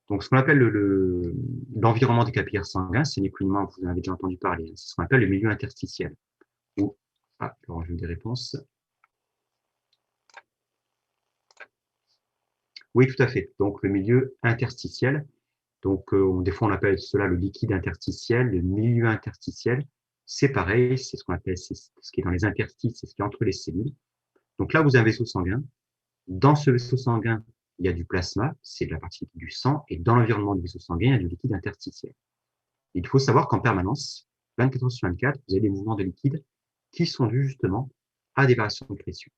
Donc, ce qu'on appelle l'environnement des capillaires sanguins, c'est ni plus ni moins, vous en avez déjà entendu parler, c'est ce qu'on appelle le milieu interstitiel. Alors, j'ai eu des réponses. Oui, tout à fait. Donc, le milieu interstitiel. Donc, des fois, on appelle cela le liquide interstitiel, le milieu interstitiel. C'est pareil, c'est ce qu'on appelle, c'est ce qui est dans les interstices, c'est ce qui est entre les cellules. Donc là, vous avez un vaisseau sanguin. Dans ce vaisseau sanguin, il y a du plasma, c'est de la partie du sang, et dans l'environnement du vaisseau sanguin, il y a du liquide interstitiel. Il faut savoir qu'en permanence, 24 heures sur 24, vous avez des mouvements de liquide qui sont dus justement à des variations de pression.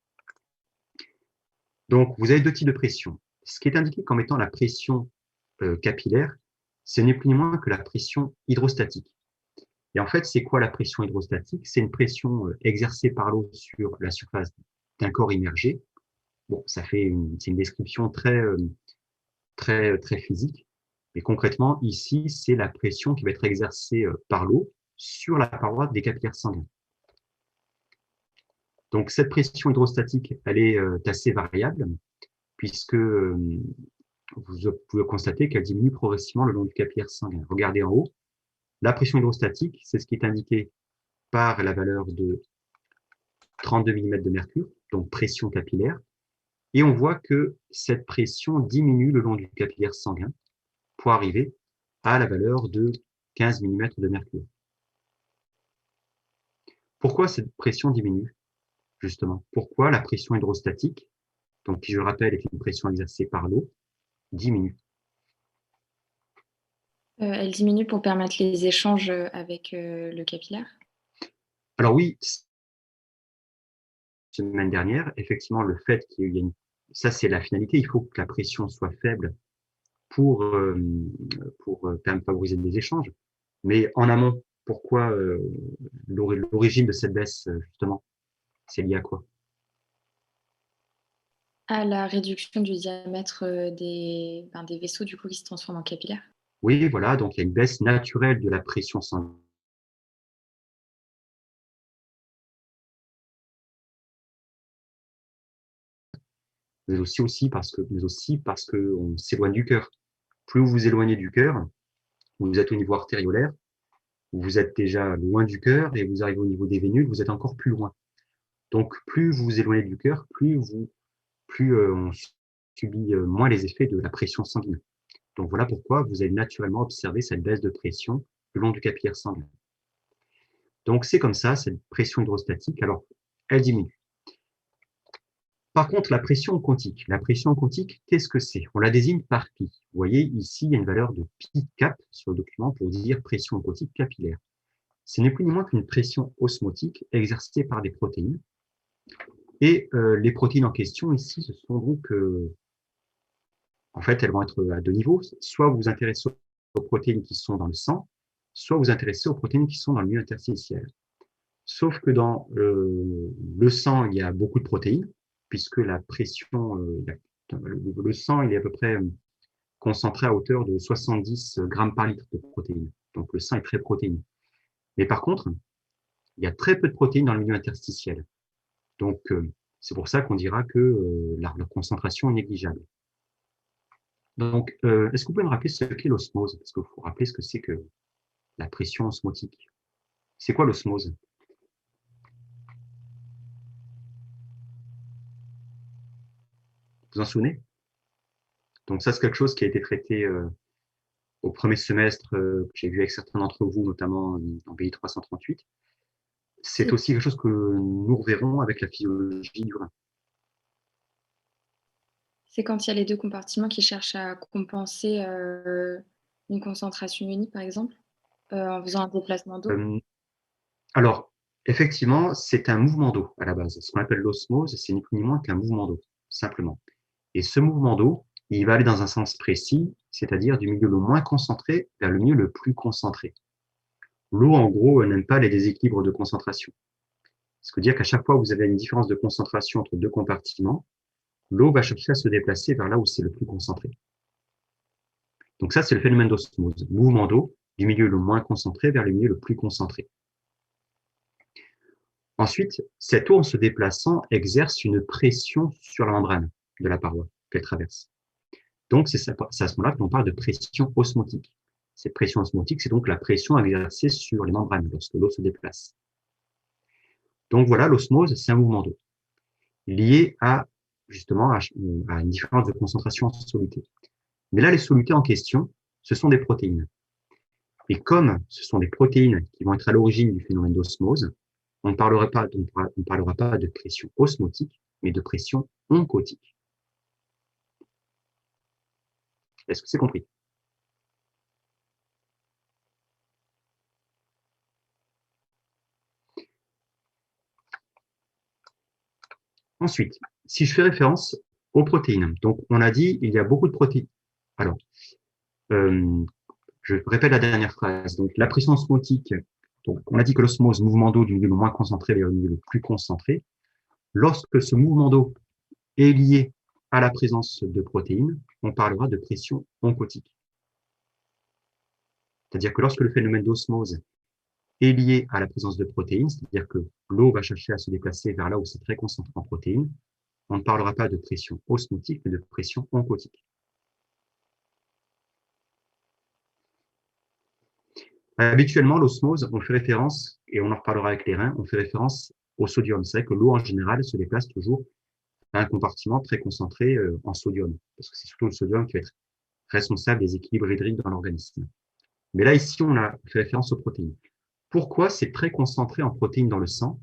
Donc, vous avez deux types de pression. Ce qui est indiqué comme étant la pression capillaire, ce n'est plus ni moins que la pression hydrostatique. Et en fait, c'est quoi la pression hydrostatique? C'est une pression exercée par l'eau sur la surface d'un corps immergé. Bon, c'est une description très physique. Mais concrètement, ici, c'est la pression qui va être exercée par l'eau sur la paroi des capillaires sanguins. Donc, cette pression hydrostatique, elle est assez variable, puisque vous pouvez constater qu'elle diminue progressivement le long du capillaire sanguin. Regardez en haut, la pression hydrostatique, c'est ce qui est indiqué par la valeur de 32 mm de mercure, donc pression capillaire, et on voit que cette pression diminue le long du capillaire sanguin pour arriver à la valeur de 15 mm de mercure. Pourquoi cette pression diminue, justement? Pourquoi la pression hydrostatique, donc qui je le rappelle est une pression exercée par l'eau, diminue? Elle diminue pour permettre les échanges avec le capillaire. Alors oui, semaine dernière, effectivement, le fait qu'il y ait ça c'est la finalité, il faut que la pression soit faible pour quand même favoriser les échanges. Mais en amont, pourquoi l'origine de cette baisse, justement, c'est lié à quoi? À la réduction du diamètre des vaisseaux du coup, qui se transforment en capillaires. Oui, voilà, donc il y a une baisse naturelle de la pression sanguine. Mais aussi parce qu'on s'éloigne du cœur. Plus vous vous éloignez du cœur, vous êtes au niveau artériolaire, vous êtes déjà loin du cœur et vous arrivez au niveau des vénules, vous êtes encore plus loin. Donc, plus vous vous éloignez du cœur, plus on subit moins les effets de la pression sanguine. Donc, voilà pourquoi vous allez naturellement observer cette baisse de pression le long du capillaire sanguin. Donc, c'est comme ça, cette pression hydrostatique, alors, elle diminue. Par contre, la pression oncotique. La pression oncotique, qu'est-ce que c'est? On la désigne par pi. Vous voyez, ici, il y a une valeur de pi cap sur le document pour dire pression oncotique capillaire. Ce n'est plus ni moins qu'une pression osmotique exercée par des protéines. Et les protéines en question, ici, ce sont donc, en fait, elles vont être à deux niveaux. Soit vous vous intéressez aux protéines qui sont dans le sang, soit vous vous intéressez aux protéines qui sont dans le milieu interstitiel. Sauf que dans le sang, il y a beaucoup de protéines, puisque la pression, le sang, il est à peu près concentré à hauteur de 70 grammes par litre de protéines. Donc le sang est très protéiné. Mais par contre, il y a très peu de protéines dans le milieu interstitiel. Donc c'est pour ça qu'on dira que leur concentration est négligeable. Donc, est-ce que vous pouvez me rappeler ce qu'est l'osmose? Parce qu'il faut rappeler ce que c'est que la pression osmotique. C'est quoi l'osmose? vous en souvenez? Donc ça, c'est quelque chose qui a été traité au premier semestre, que j'ai vu avec certains d'entre vous, notamment en BI 338. C'est aussi quelque chose que nous reverrons avec la physiologie du rein. C'est quand il y a les 2 compartiments qui cherchent à compenser, une concentration unique, par exemple, en faisant un déplacement d'eau? Alors, effectivement, c'est un mouvement d'eau à la base. Ce qu'on appelle l'osmose, c'est ni plus ni moins qu'un mouvement d'eau, simplement. Et ce mouvement d'eau, il va aller dans un sens précis, c'est-à-dire du milieu le moins concentré vers le milieu le plus concentré. L'eau, en gros, n'aime pas les déséquilibres de concentration. Ce qui veut dire qu'à chaque fois que vous avez une différence de concentration entre deux compartiments, l'eau va chercher à se déplacer vers là où c'est le plus concentré. Donc ça, c'est le phénomène d'osmose, mouvement d'eau du milieu le moins concentré vers le milieu le plus concentré. Ensuite, cette eau, en se déplaçant, exerce une pression sur la membrane de la paroi qu'elle traverse. Donc, c'est à ce moment-là qu'on parle de pression osmotique. Cette pression osmotique, c'est donc la pression exercée sur les membranes lorsque l'eau se déplace. Donc voilà, l'osmose, c'est un mouvement d'eau lié à, justement, à une différence de concentration en soluté. Mais là, les solutés en question, ce sont des protéines. Et comme ce sont des protéines qui vont être à l'origine du phénomène d'osmose, on ne parlera pas de pression osmotique, mais de pression oncotique. Est-ce que c'est compris? Ensuite, si je fais référence aux protéines, donc on a dit il y a beaucoup de protéines. Alors, je répète la dernière phrase. Donc, la pression osmotique, donc on a dit que l'osmose, mouvement d'eau du milieu le moins concentré vers le milieu le plus concentré. Lorsque ce mouvement d'eau est lié à la présence de protéines, on parlera de pression oncotique. C'est-à-dire que lorsque le phénomène d'osmose est lié à la présence de protéines, c'est-à-dire que l'eau va chercher à se déplacer vers là où c'est très concentré en protéines, on ne parlera pas de pression osmotique, mais de pression oncotique. Habituellement, l'osmose, on fait référence, et on en reparlera avec les reins, on fait référence au sodium. C'est vrai que l'eau, en général, se déplace toujours à un compartiment très concentré en sodium, parce que c'est surtout le sodium qui va être responsable des équilibres hydriques dans l'organisme. Mais là, ici, on a fait référence aux protéines. Pourquoi c'est très concentré en protéines dans le sang?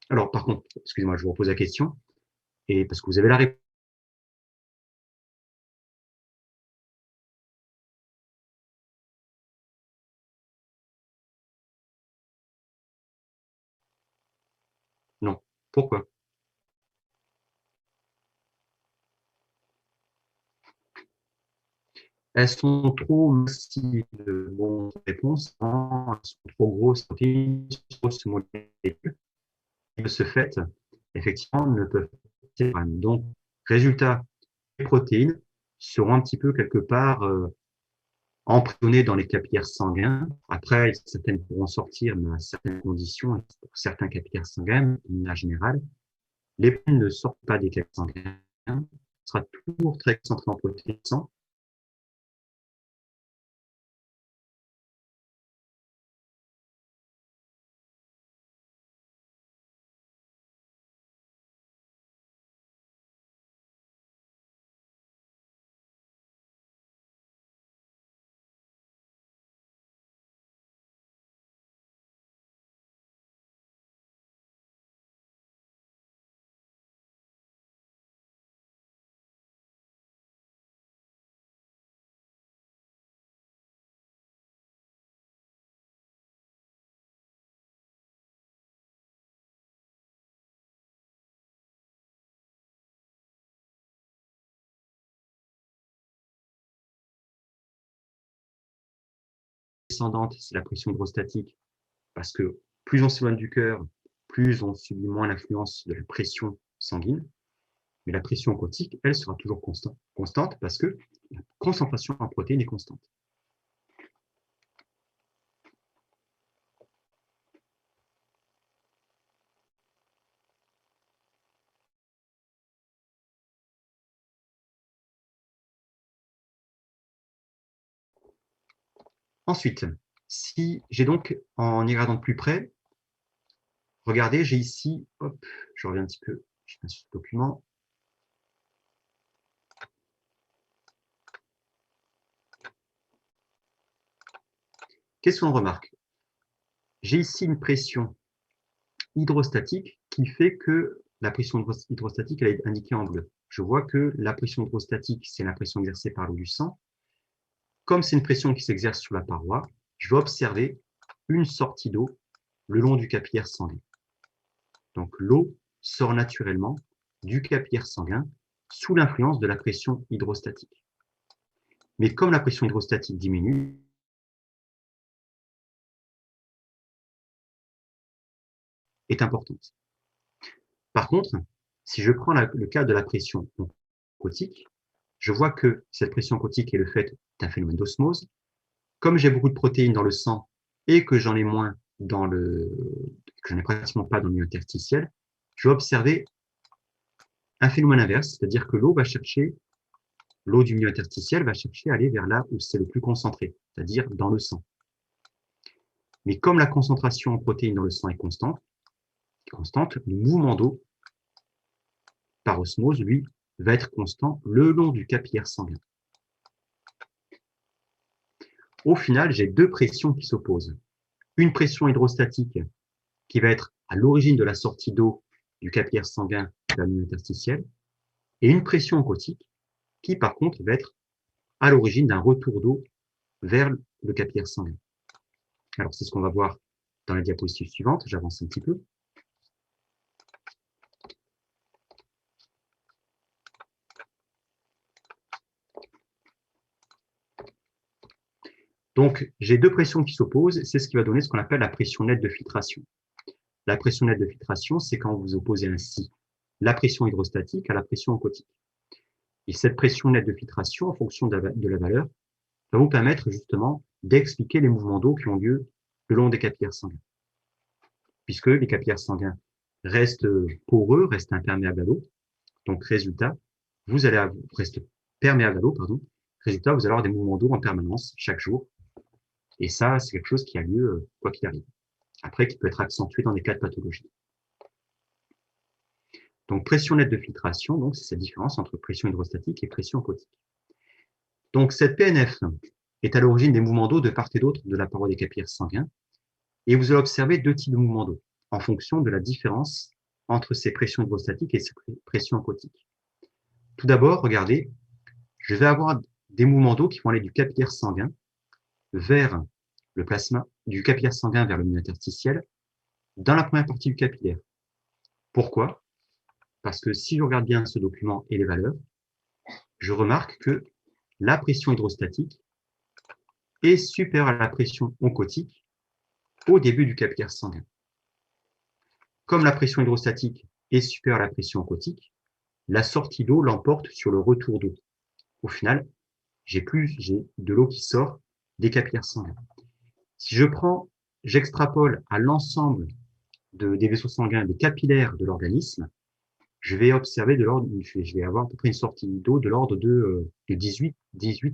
Alors, par contre, excusez-moi, je vous repose la question, et parce que vous avez la réponse. Non. Pourquoi? Elles sont trop massives. Bon, réponse, non, elles sont trop grosses, protéines, grosses molécules. De ce fait, effectivement, ne peuvent pas. Donc, résultat, les protéines seront un petit peu quelque part emprisonnées dans les capillaires sanguins. Après, certaines pourront sortir, mais à certaines conditions, pour certains capillaires sanguins, de manière générale, les protéines ne sortent pas des capillaires sanguins. Ce sera toujours très concentré en protéines sang. Descendante, c'est la pression hydrostatique, parce que plus on s'éloigne du cœur, plus on subit moins l'influence de la pression sanguine. Mais la pression oncotique, elle, sera toujours constante parce que la concentration en protéines est constante. Ensuite, si j'ai donc, en y regardant de plus près, regardez, j'ai ici, hop, je reviens un petit peu, je passe sur ce document. qu'est-ce qu'on remarque? J'ai ici une pression hydrostatique qui fait que la pression hydrostatique elle est indiquée en bleu. Je vois que la pression hydrostatique, c'est la pression exercée par l'eau du sang. Comme c'est une pression qui s'exerce sur la paroi, je vais observer une sortie d'eau le long du capillaire sanguin. Donc l'eau sort naturellement du capillaire sanguin sous l'influence de la pression hydrostatique. Mais comme la pression hydrostatique diminue, est importante. Par contre, si je prends le cas de la pression oncotique, je vois que cette pression oncotique est le fait d'un phénomène d'osmose. Comme j'ai beaucoup de protéines dans le sang et que j'en ai moins que j'en ai pratiquement pas dans le milieu interstitiel, je vais observer un phénomène inverse, c'est-à-dire que l'eau du milieu interstitiel va chercher à aller vers là où c'est le plus concentré, c'est-à-dire dans le sang. Mais comme la concentration en protéines dans le sang est constante, le mouvement d'eau par osmose, lui, va être constant le long du capillaire sanguin. Au final, j'ai deux pressions qui s'opposent. Une pression hydrostatique qui va être à l'origine de la sortie d'eau du capillaire sanguin vers le milieu interstitiel, et une pression oncotique qui, par contre, va être à l'origine d'un retour d'eau vers le capillaire sanguin. Alors, c'est ce qu'on va voir dans la diapositive suivante. J'avance un petit peu. Donc, j'ai deux pressions qui s'opposent. C'est ce qui va donner ce qu'on appelle la pression nette de filtration. La pression nette de filtration, c'est quand vous opposez ainsi la pression hydrostatique à la pression oncotique. Et cette pression nette de filtration, en fonction de la valeur, va vous permettre justement d'expliquer les mouvements d'eau qui ont lieu le long des capillaires sanguins. Puisque les capillaires sanguins restent poreux, restent imperméables à l'eau. Donc, résultat, restent perméables à l'eau, pardon. Résultat, vous allez avoir des mouvements d'eau en permanence chaque jour. Et ça, c'est quelque chose qui a lieu quoi qu'il arrive. Après, qui peut être accentué dans des cas de pathologie. Donc, pression nette de filtration, donc c'est cette différence entre pression hydrostatique et pression oncotique. Donc, cette PNF est à l'origine des mouvements d'eau de part et d'autre de la paroi des capillaires sanguins. Et vous allez observer deux types de mouvements d'eau en fonction de la différence entre ces pressions hydrostatiques et ces pressions oncotiques. Tout d'abord, regardez, je vais avoir des mouvements d'eau qui vont aller du capillaire sanguin vers le plasma, du capillaire sanguin vers le milieu interstitiel, dans la première partie du capillaire. Pourquoi? Parce que si je regarde bien ce document et les valeurs, je remarque que la pression hydrostatique est supérieure à la pression oncotique au début du capillaire sanguin. Comme la pression hydrostatique est supérieure à la pression oncotique, la sortie d'eau l'emporte sur le retour d'eau. Au final, j'ai de l'eau qui sort des capillaires sanguins. Si j'extrapole à l'ensemble des vaisseaux sanguins, des capillaires de l'organisme, je vais avoir à peu près une sortie d'eau de l'ordre de 18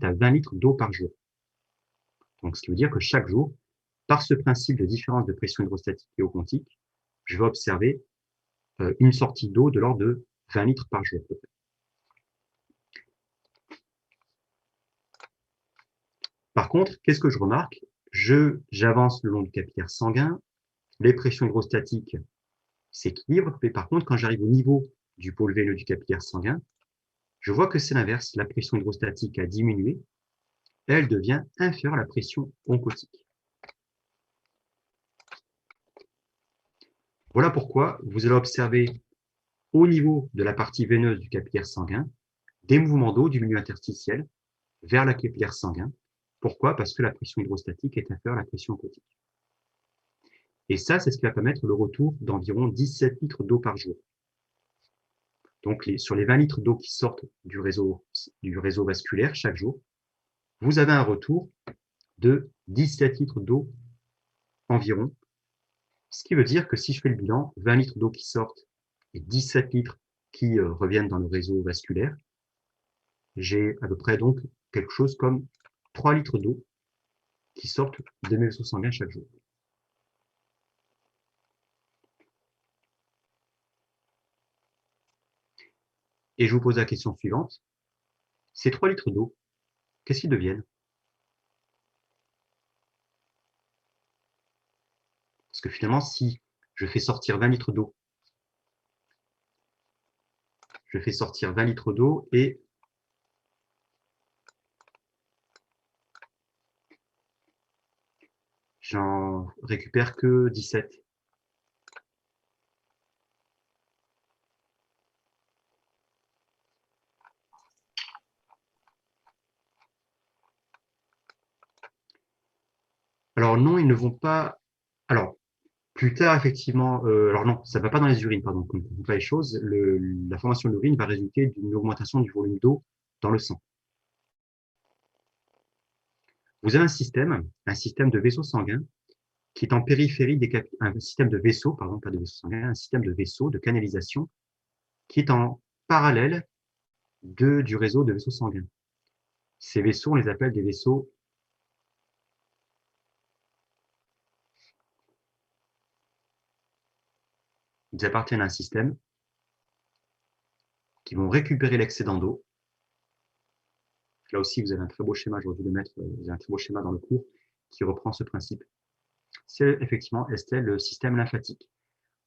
à 20 litres d'eau par jour. Donc, ce qui veut dire que chaque jour, par ce principe de différence de pression hydrostatique et oncotique, je vais observer une sortie d'eau de l'ordre de 20 litres par jour. Par contre, qu'est-ce que je remarque? J'avance le long du capillaire sanguin, les pressions hydrostatiques s'équilibrent, mais par contre, quand j'arrive au niveau du pôle veineux du capillaire sanguin, je vois que c'est l'inverse. La pression hydrostatique a diminué, elle devient inférieure à la pression oncotique. Voilà pourquoi vous allez observer au niveau de la partie veineuse du capillaire sanguin des mouvements d'eau du milieu interstitiel vers le capillaire sanguin. Pourquoi? Parce que la pression hydrostatique est inférieure à la pression oncotique. Et ça, c'est ce qui va permettre le retour d'environ 17 litres d'eau par jour. Donc, sur les 20 litres d'eau qui sortent du réseau vasculaire chaque jour, vous avez un retour de 17 litres d'eau environ. Ce qui veut dire que si je fais le bilan, 20 litres d'eau qui sortent et 17 litres qui reviennent dans le réseau vasculaire, j'ai à peu près donc quelque chose comme 3 litres d'eau qui sortent de mes vaisseaux sanguins chaque jour. Et je vous pose la question suivante. Ces 3 litres d'eau, qu'est-ce qu'ils deviennent? que finalement, si je fais sortir 20 litres d'eau, je fais sortir 20 litres d'eau et j'en récupère que 17. Alors non, ils ne vont pas. Alors, plus tard, effectivement, alors non, ça ne va pas dans les urines, pardon, on ne comprend pas les choses. La formation de l'urine va résulter d'une augmentation du volume d'eau dans le sang. Vous avez un système de vaisseau sanguin qui est en périphérie des un système de vaisseau, pardon, pas de vaisseau sanguin, un système de vaisseau, de canalisation, qui est en parallèle du réseau de vaisseaux sanguins. Ces vaisseaux, on les appelle des vaisseaux ils appartiennent à un système qui vont récupérer l'excédent d'eau. Là aussi, vous avez un très beau schéma, j'aurais dû le mettre, vous avez un très beau schéma dans le cours qui reprend ce principe. C'est effectivement, Estelle, le système lymphatique.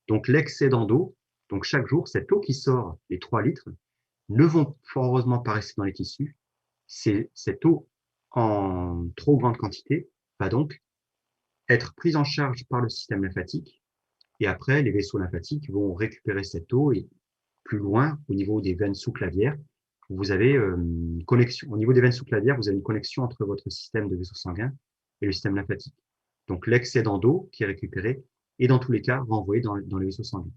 Donc l'excédent d'eau, donc chaque jour, cette eau qui sort, les 3 litres, ne vont fort heureusement pas rester dans les tissus. Cette eau en trop grande quantité va donc être prise en charge par le système lymphatique et après, les vaisseaux lymphatiques vont récupérer cette eau et plus loin, au niveau des veines sous-clavières, vous avez une connexion. Au niveau des veines sous-clavières, vous avez une connexion entre votre système de vaisseaux sanguins et le système lymphatique. Donc l'excédent d'eau qui est récupéré est dans tous les cas renvoyé dans les vaisseaux sanguins.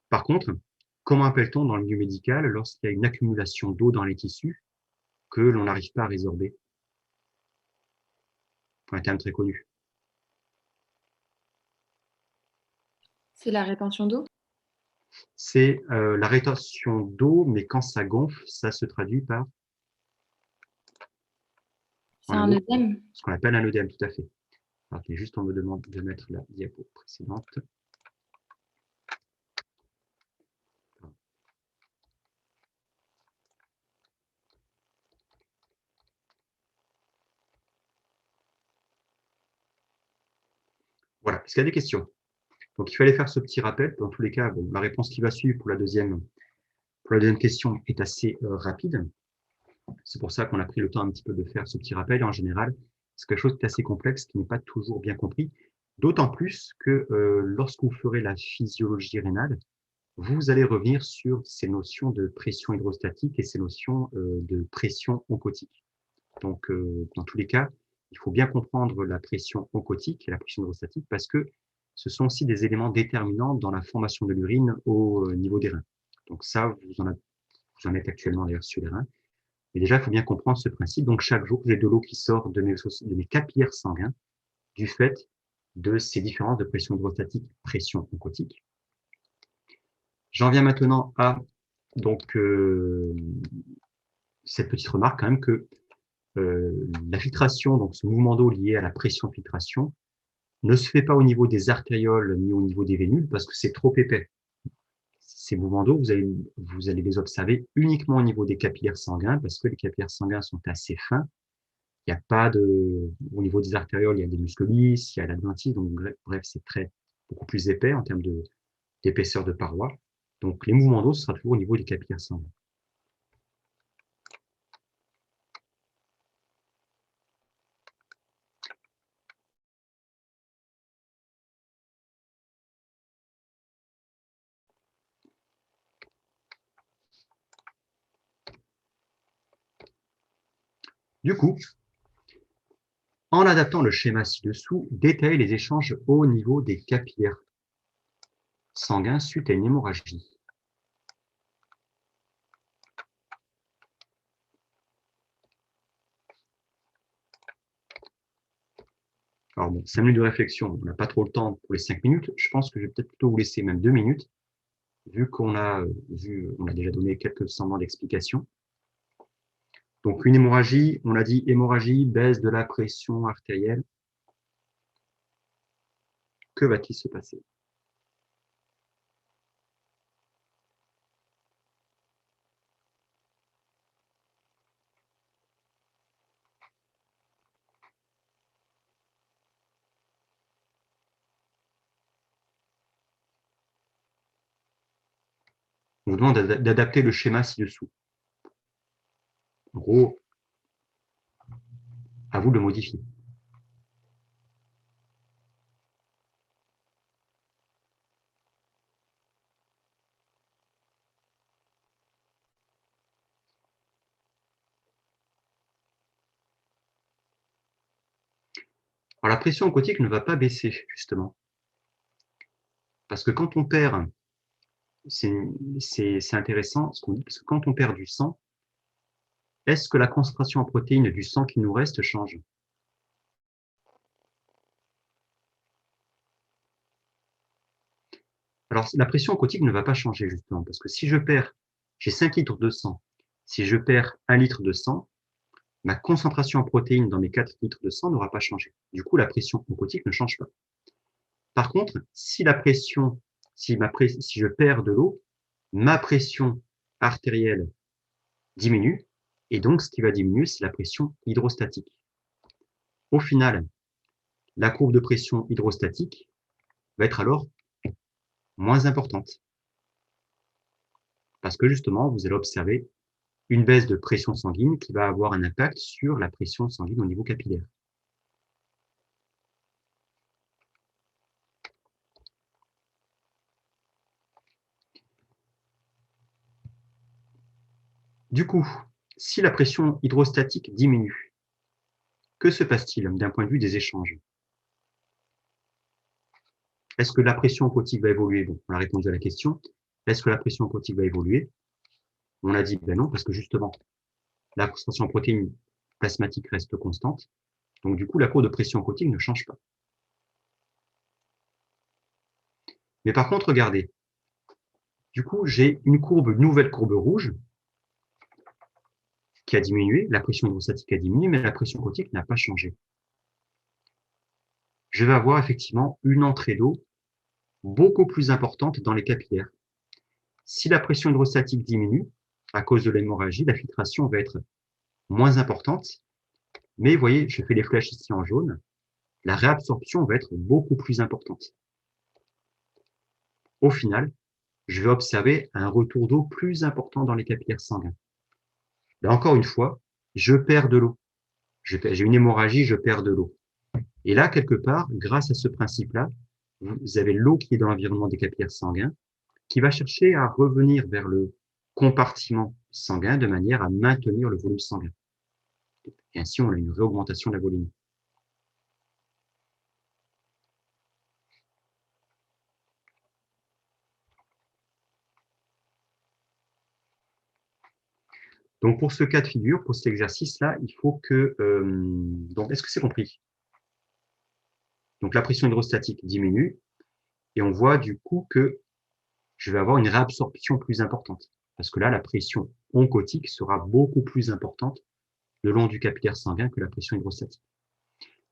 Par contre, comment appelle-t-on dans le milieu médical lorsqu'il y a une accumulation d'eau dans les tissus que l'on n'arrive pas à résorber? Un terme très connu. C'est la rétention d'eau? C'est la rétention d'eau, mais quand ça gonfle, ça se traduit par C'est un œdème? ce qu'on appelle un œdème, tout à fait. Alors, juste, on me demande de mettre la diapo précédente. Voilà, est-ce qu'il y a des questions? Donc, il fallait faire ce petit rappel. Dans tous les cas, bon, la réponse qui va suivre pour la deuxième question est assez rapide. C'est pour ça qu'on a pris le temps un petit peu de faire ce petit rappel. En général, c'est quelque chose qui est assez complexe, qui n'est pas toujours bien compris. D'autant plus que lorsque vous ferez la physiologie rénale, vous allez revenir sur ces notions de pression hydrostatique et ces notions de pression oncotique. Donc, dans tous les cas, il faut bien comprendre la pression oncotique et la pression hydrostatique parce que ce sont aussi des éléments déterminants dans la formation de l'urine au niveau des reins. Donc ça, vous en êtes actuellement d'ailleurs sur les reins. Mais déjà, il faut bien comprendre ce principe. Donc chaque jour, j'ai de l'eau qui sort de mes capillaires sanguins du fait de ces différences de pression hydrostatique, pression oncotique. J'en viens maintenant à donc cette petite remarque quand même que la filtration, donc ce mouvement d'eau lié à la pression filtration, ne se fait pas au niveau des artérioles ni au niveau des vénules parce que c'est trop épais. Ces mouvements d'eau, vous allez les observer uniquement au niveau des capillaires sanguins parce que les capillaires sanguins sont assez fins. Il n'y a pas de, au niveau des artérioles, il y a des muscles lisses, il y a l'adventice, donc bref, c'est beaucoup plus épais en termes d'épaisseur de paroi. Donc les mouvements d'eau, ce sera toujours au niveau des capillaires sanguins. Du coup, en adaptant le schéma ci-dessous, détaille les échanges au niveau des capillaires sanguins suite à une hémorragie. Alors bon, 5 minutes de réflexion, on n'a pas trop le temps pour les 5 minutes. Je pense que je vais peut-être plutôt vous laisser même 2 minutes, vu qu'on a déjà donné quelques semblants d'explications. Donc une hémorragie, on a dit hémorragie, baisse de la pression artérielle. Que va-t-il se passer? vous demande d'adapter le schéma ci-dessous. En gros, à vous de le modifier. Alors, la pression oncotique ne va pas baisser, justement. Parce que quand on perd, c'est intéressant ce qu'on dit, parce que quand on perd du sang, est-ce que la concentration en protéines du sang qui nous reste change? Alors, la pression oncotique ne va pas changer, justement, parce que si je perds, j'ai 5 litres de sang, si je perds 1 litre de sang, ma concentration en protéines dans mes 4 litres de sang n'aura pas changé. Du coup, la pression oncotique ne change pas. Par contre, si je perds de l'eau, ma pression artérielle diminue, et donc ce qui va diminuer, c'est la pression hydrostatique. Au final, la courbe de pression hydrostatique va être alors moins importante. Parce que justement, vous allez observer une baisse de pression sanguine qui va avoir un impact sur la pression sanguine au niveau capillaire. Du coup, si la pression hydrostatique diminue, que se passe-t-il d'un point de vue des échanges? Est-ce que la pression oncotique va évoluer? Bon, on a répondu à la question. Est-ce que la pression oncotique va évoluer? On a dit ben non, parce que justement, la concentration en protéines plasmatiques reste constante. Donc du coup, la courbe de pression oncotique ne change pas. Mais par contre, regardez. Du coup, j'ai une nouvelle courbe rouge qui a diminué, la pression hydrostatique a diminué, mais la pression oncotique n'a pas changé. Je vais avoir effectivement une entrée d'eau beaucoup plus importante dans les capillaires. Si la pression hydrostatique diminue, à cause de l'hémorragie, la filtration va être moins importante. Mais vous voyez, je fais les flèches ici en jaune, la réabsorption va être beaucoup plus importante. Au final, je vais observer un retour d'eau plus important dans les capillaires sanguins. Là encore une fois, je perds de l'eau. J'ai une hémorragie, je perds de l'eau. Et là, quelque part, grâce à ce principe-là, vous avez l'eau qui est dans l'environnement des capillaires sanguins, qui va chercher à revenir vers le compartiment sanguin de manière à maintenir le volume sanguin. Et ainsi, on a une réaugmentation de la volémie. Donc, pour ce cas de figure, pour cet exercice-là, il faut que… donc, est-ce que c'est compris? Donc, la pression hydrostatique diminue et on voit du coup que je vais avoir une réabsorption plus importante. Parce que là, la pression oncotique sera beaucoup plus importante le long du capillaire sanguin que la pression hydrostatique.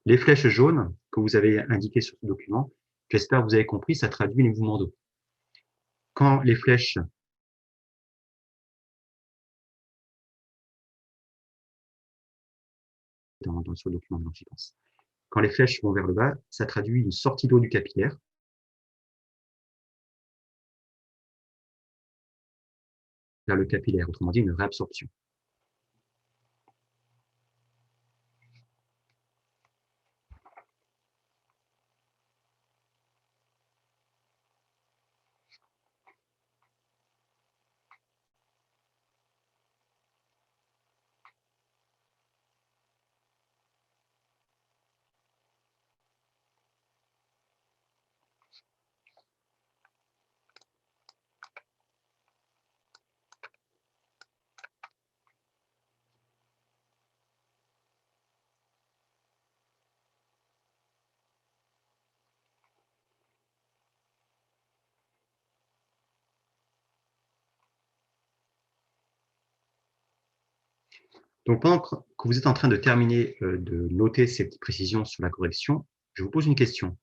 Les flèches jaunes que vous avez indiquées sur ce document, j'espère que vous avez compris, ça traduit les mouvements d'eau. Quand les flèches sur le document, j'y pense. Quand les flèches vont vers le bas, ça traduit une sortie d'eau du capillaire. Vers le capillaire, autrement dit une réabsorption. Donc, pendant que vous êtes en train de terminer de noter ces petites précisions sur la correction, je vous pose une question.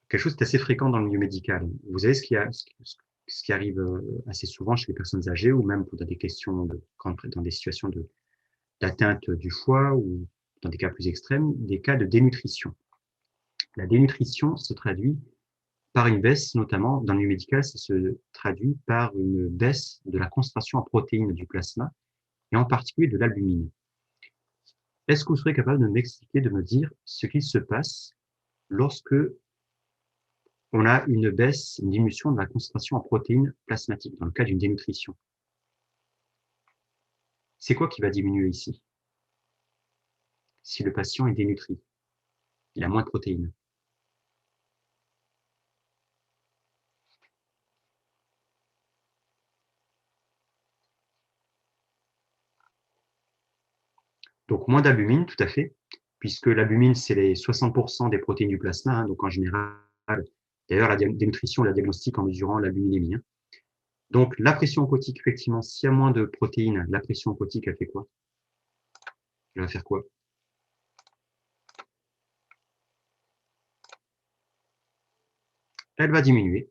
Quelque chose d'assez fréquent dans le milieu médical. Vous savez ce qui arrive assez souvent chez les personnes âgées ou même dans des questions dans des situations d'atteinte du foie ou dans des cas plus extrêmes, des cas de dénutrition. La dénutrition se traduit par une baisse, notamment dans le milieu médical, ça se traduit par une baisse de la concentration en protéines du plasma, et en particulier de l'albumine. Est-ce que vous serez capable de m'expliquer, de me dire ce qu'il se passe lorsque on a une baisse, une diminution de la concentration en protéines plasmatiques, dans le cas d'une dénutrition? C'est quoi qui va diminuer ici? Si le patient est dénutri, il a moins de protéines. Donc moins d'albumine, tout à fait, puisque l'albumine, c'est les 60% des protéines du plasma, hein, donc en général, d'ailleurs la dénutrition, la diagnostique en mesurant l'albuminémie. Hein. Donc la pression oncotique, effectivement, s'il y a moins de protéines, la pression oncotique, elle fait quoi? Elle va faire quoi? Elle va diminuer.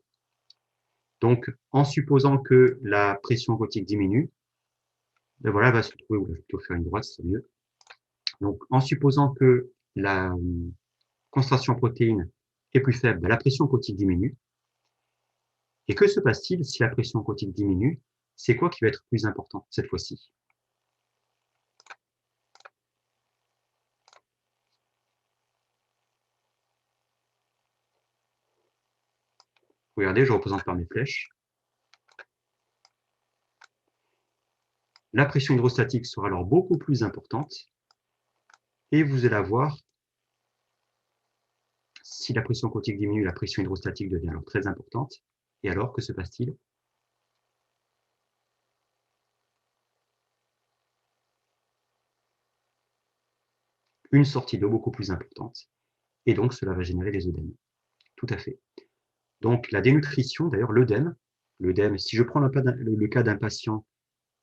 Donc en supposant que la pression oncotique diminue, ben voilà, elle va se trouver, ou je vais plutôt faire une droite, c'est mieux. Donc en supposant que la concentration en protéines est plus faible, ben, la pression oncotique diminue. Et que se passe-t-il si la pression oncotique diminue? C'est quoi qui va être plus important cette fois-ci? Regardez, je représente par mes flèches. La pression hydrostatique sera alors beaucoup plus importante. Et vous allez avoir, si la pression oncotique diminue, la pression hydrostatique devient alors très importante. Et alors, que se passe-t-il? Une sortie d'eau beaucoup plus importante. Et donc, cela va générer des œdèmes. Tout à fait. Donc, la dénutrition, d'ailleurs, l'œdème, si je prends le cas d'un patient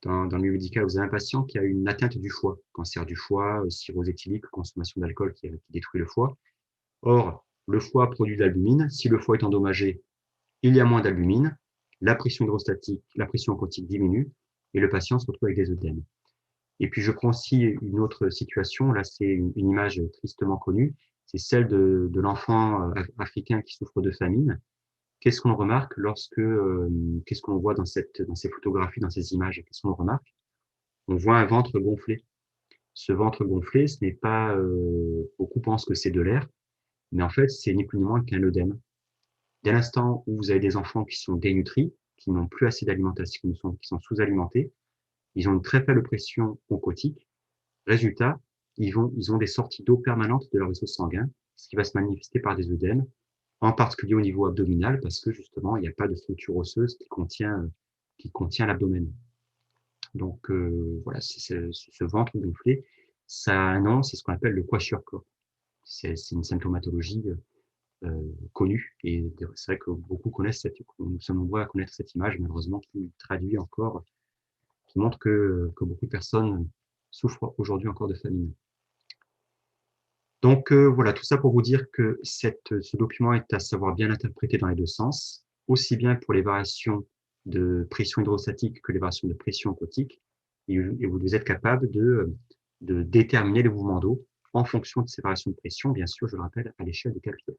dans le milieu médical, vous avez un patient qui a une atteinte du foie, cancer du foie, cirrhose éthylique, consommation d'alcool qui détruit le foie. Or, le foie produit de l'albumine. Si le foie est endommagé, il y a moins d'albumine, la pression hydrostatique, la pression oncotique diminue et le patient se retrouve avec des œdèmes. Et puis, je prends aussi une autre situation. Là, c'est une image tristement connue. C'est celle de l'enfant africain qui souffre de famine. Qu'est-ce qu'on remarque qu'est-ce qu'on voit dans ces photographies, dans ces images? Qu'est-ce qu'on remarque? On voit un ventre gonflé. Ce ventre gonflé, ce n'est pas, beaucoup pensent que c'est de l'air, mais en fait, c'est ni plus ni moins qu'un œdème. Dès l'instant où vous avez des enfants qui sont dénutris, qui n'ont plus assez d'alimentation, qui sont sous-alimentés, ils ont une très faible pression oncotique. Résultat, ils ont des sorties d'eau permanentes de leur vaisseau sanguin, ce qui va se manifester par des œdèmes, en particulier au niveau abdominal, parce que justement, il n'y a pas de structure osseuse qui contient l'abdomen. Donc voilà, ce ventre gonflé, ça a un nom, c'est ce qu'on appelle le kwashiorkor. C'est une symptomatologie connue, et c'est vrai que beaucoup connaissent nous sommes nombreux à connaître cette image, malheureusement, qui traduit encore, qui montre que beaucoup de personnes souffrent aujourd'hui encore de famine. Donc voilà, tout ça pour vous dire que ce document est à savoir bien interpréter dans les deux sens, aussi bien pour les variations de pression hydrostatique que les variations de pression oncotique, et vous devez être capable de déterminer le mouvement d'eau en fonction de ces variations de pression, bien sûr, je le rappelle, à l'échelle de calcul.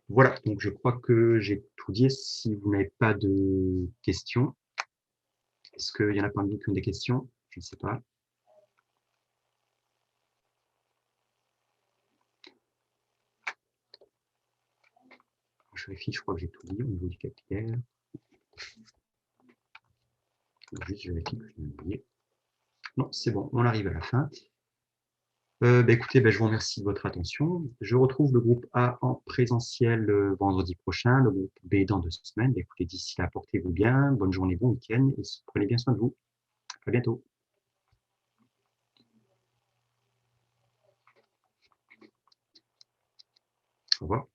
Voilà, donc je crois que j'ai tout dit. Si vous n'avez pas de questions, est-ce qu'il y en a parmi vous qui ont des questions? Je ne sais pas. Je vérifie, je crois que j'ai tout dit au niveau du capillaire. Juste, je vérifie que je n'ai pas oublié. Non, c'est bon, on arrive à la fin. Écoutez, je vous remercie de votre attention. Je retrouve le groupe A en présentiel vendredi prochain, le groupe B dans 2 semaines. Écoutez, d'ici là, portez-vous bien, bonne journée, bon week-end, et prenez bien soin de vous. À bientôt. Au revoir.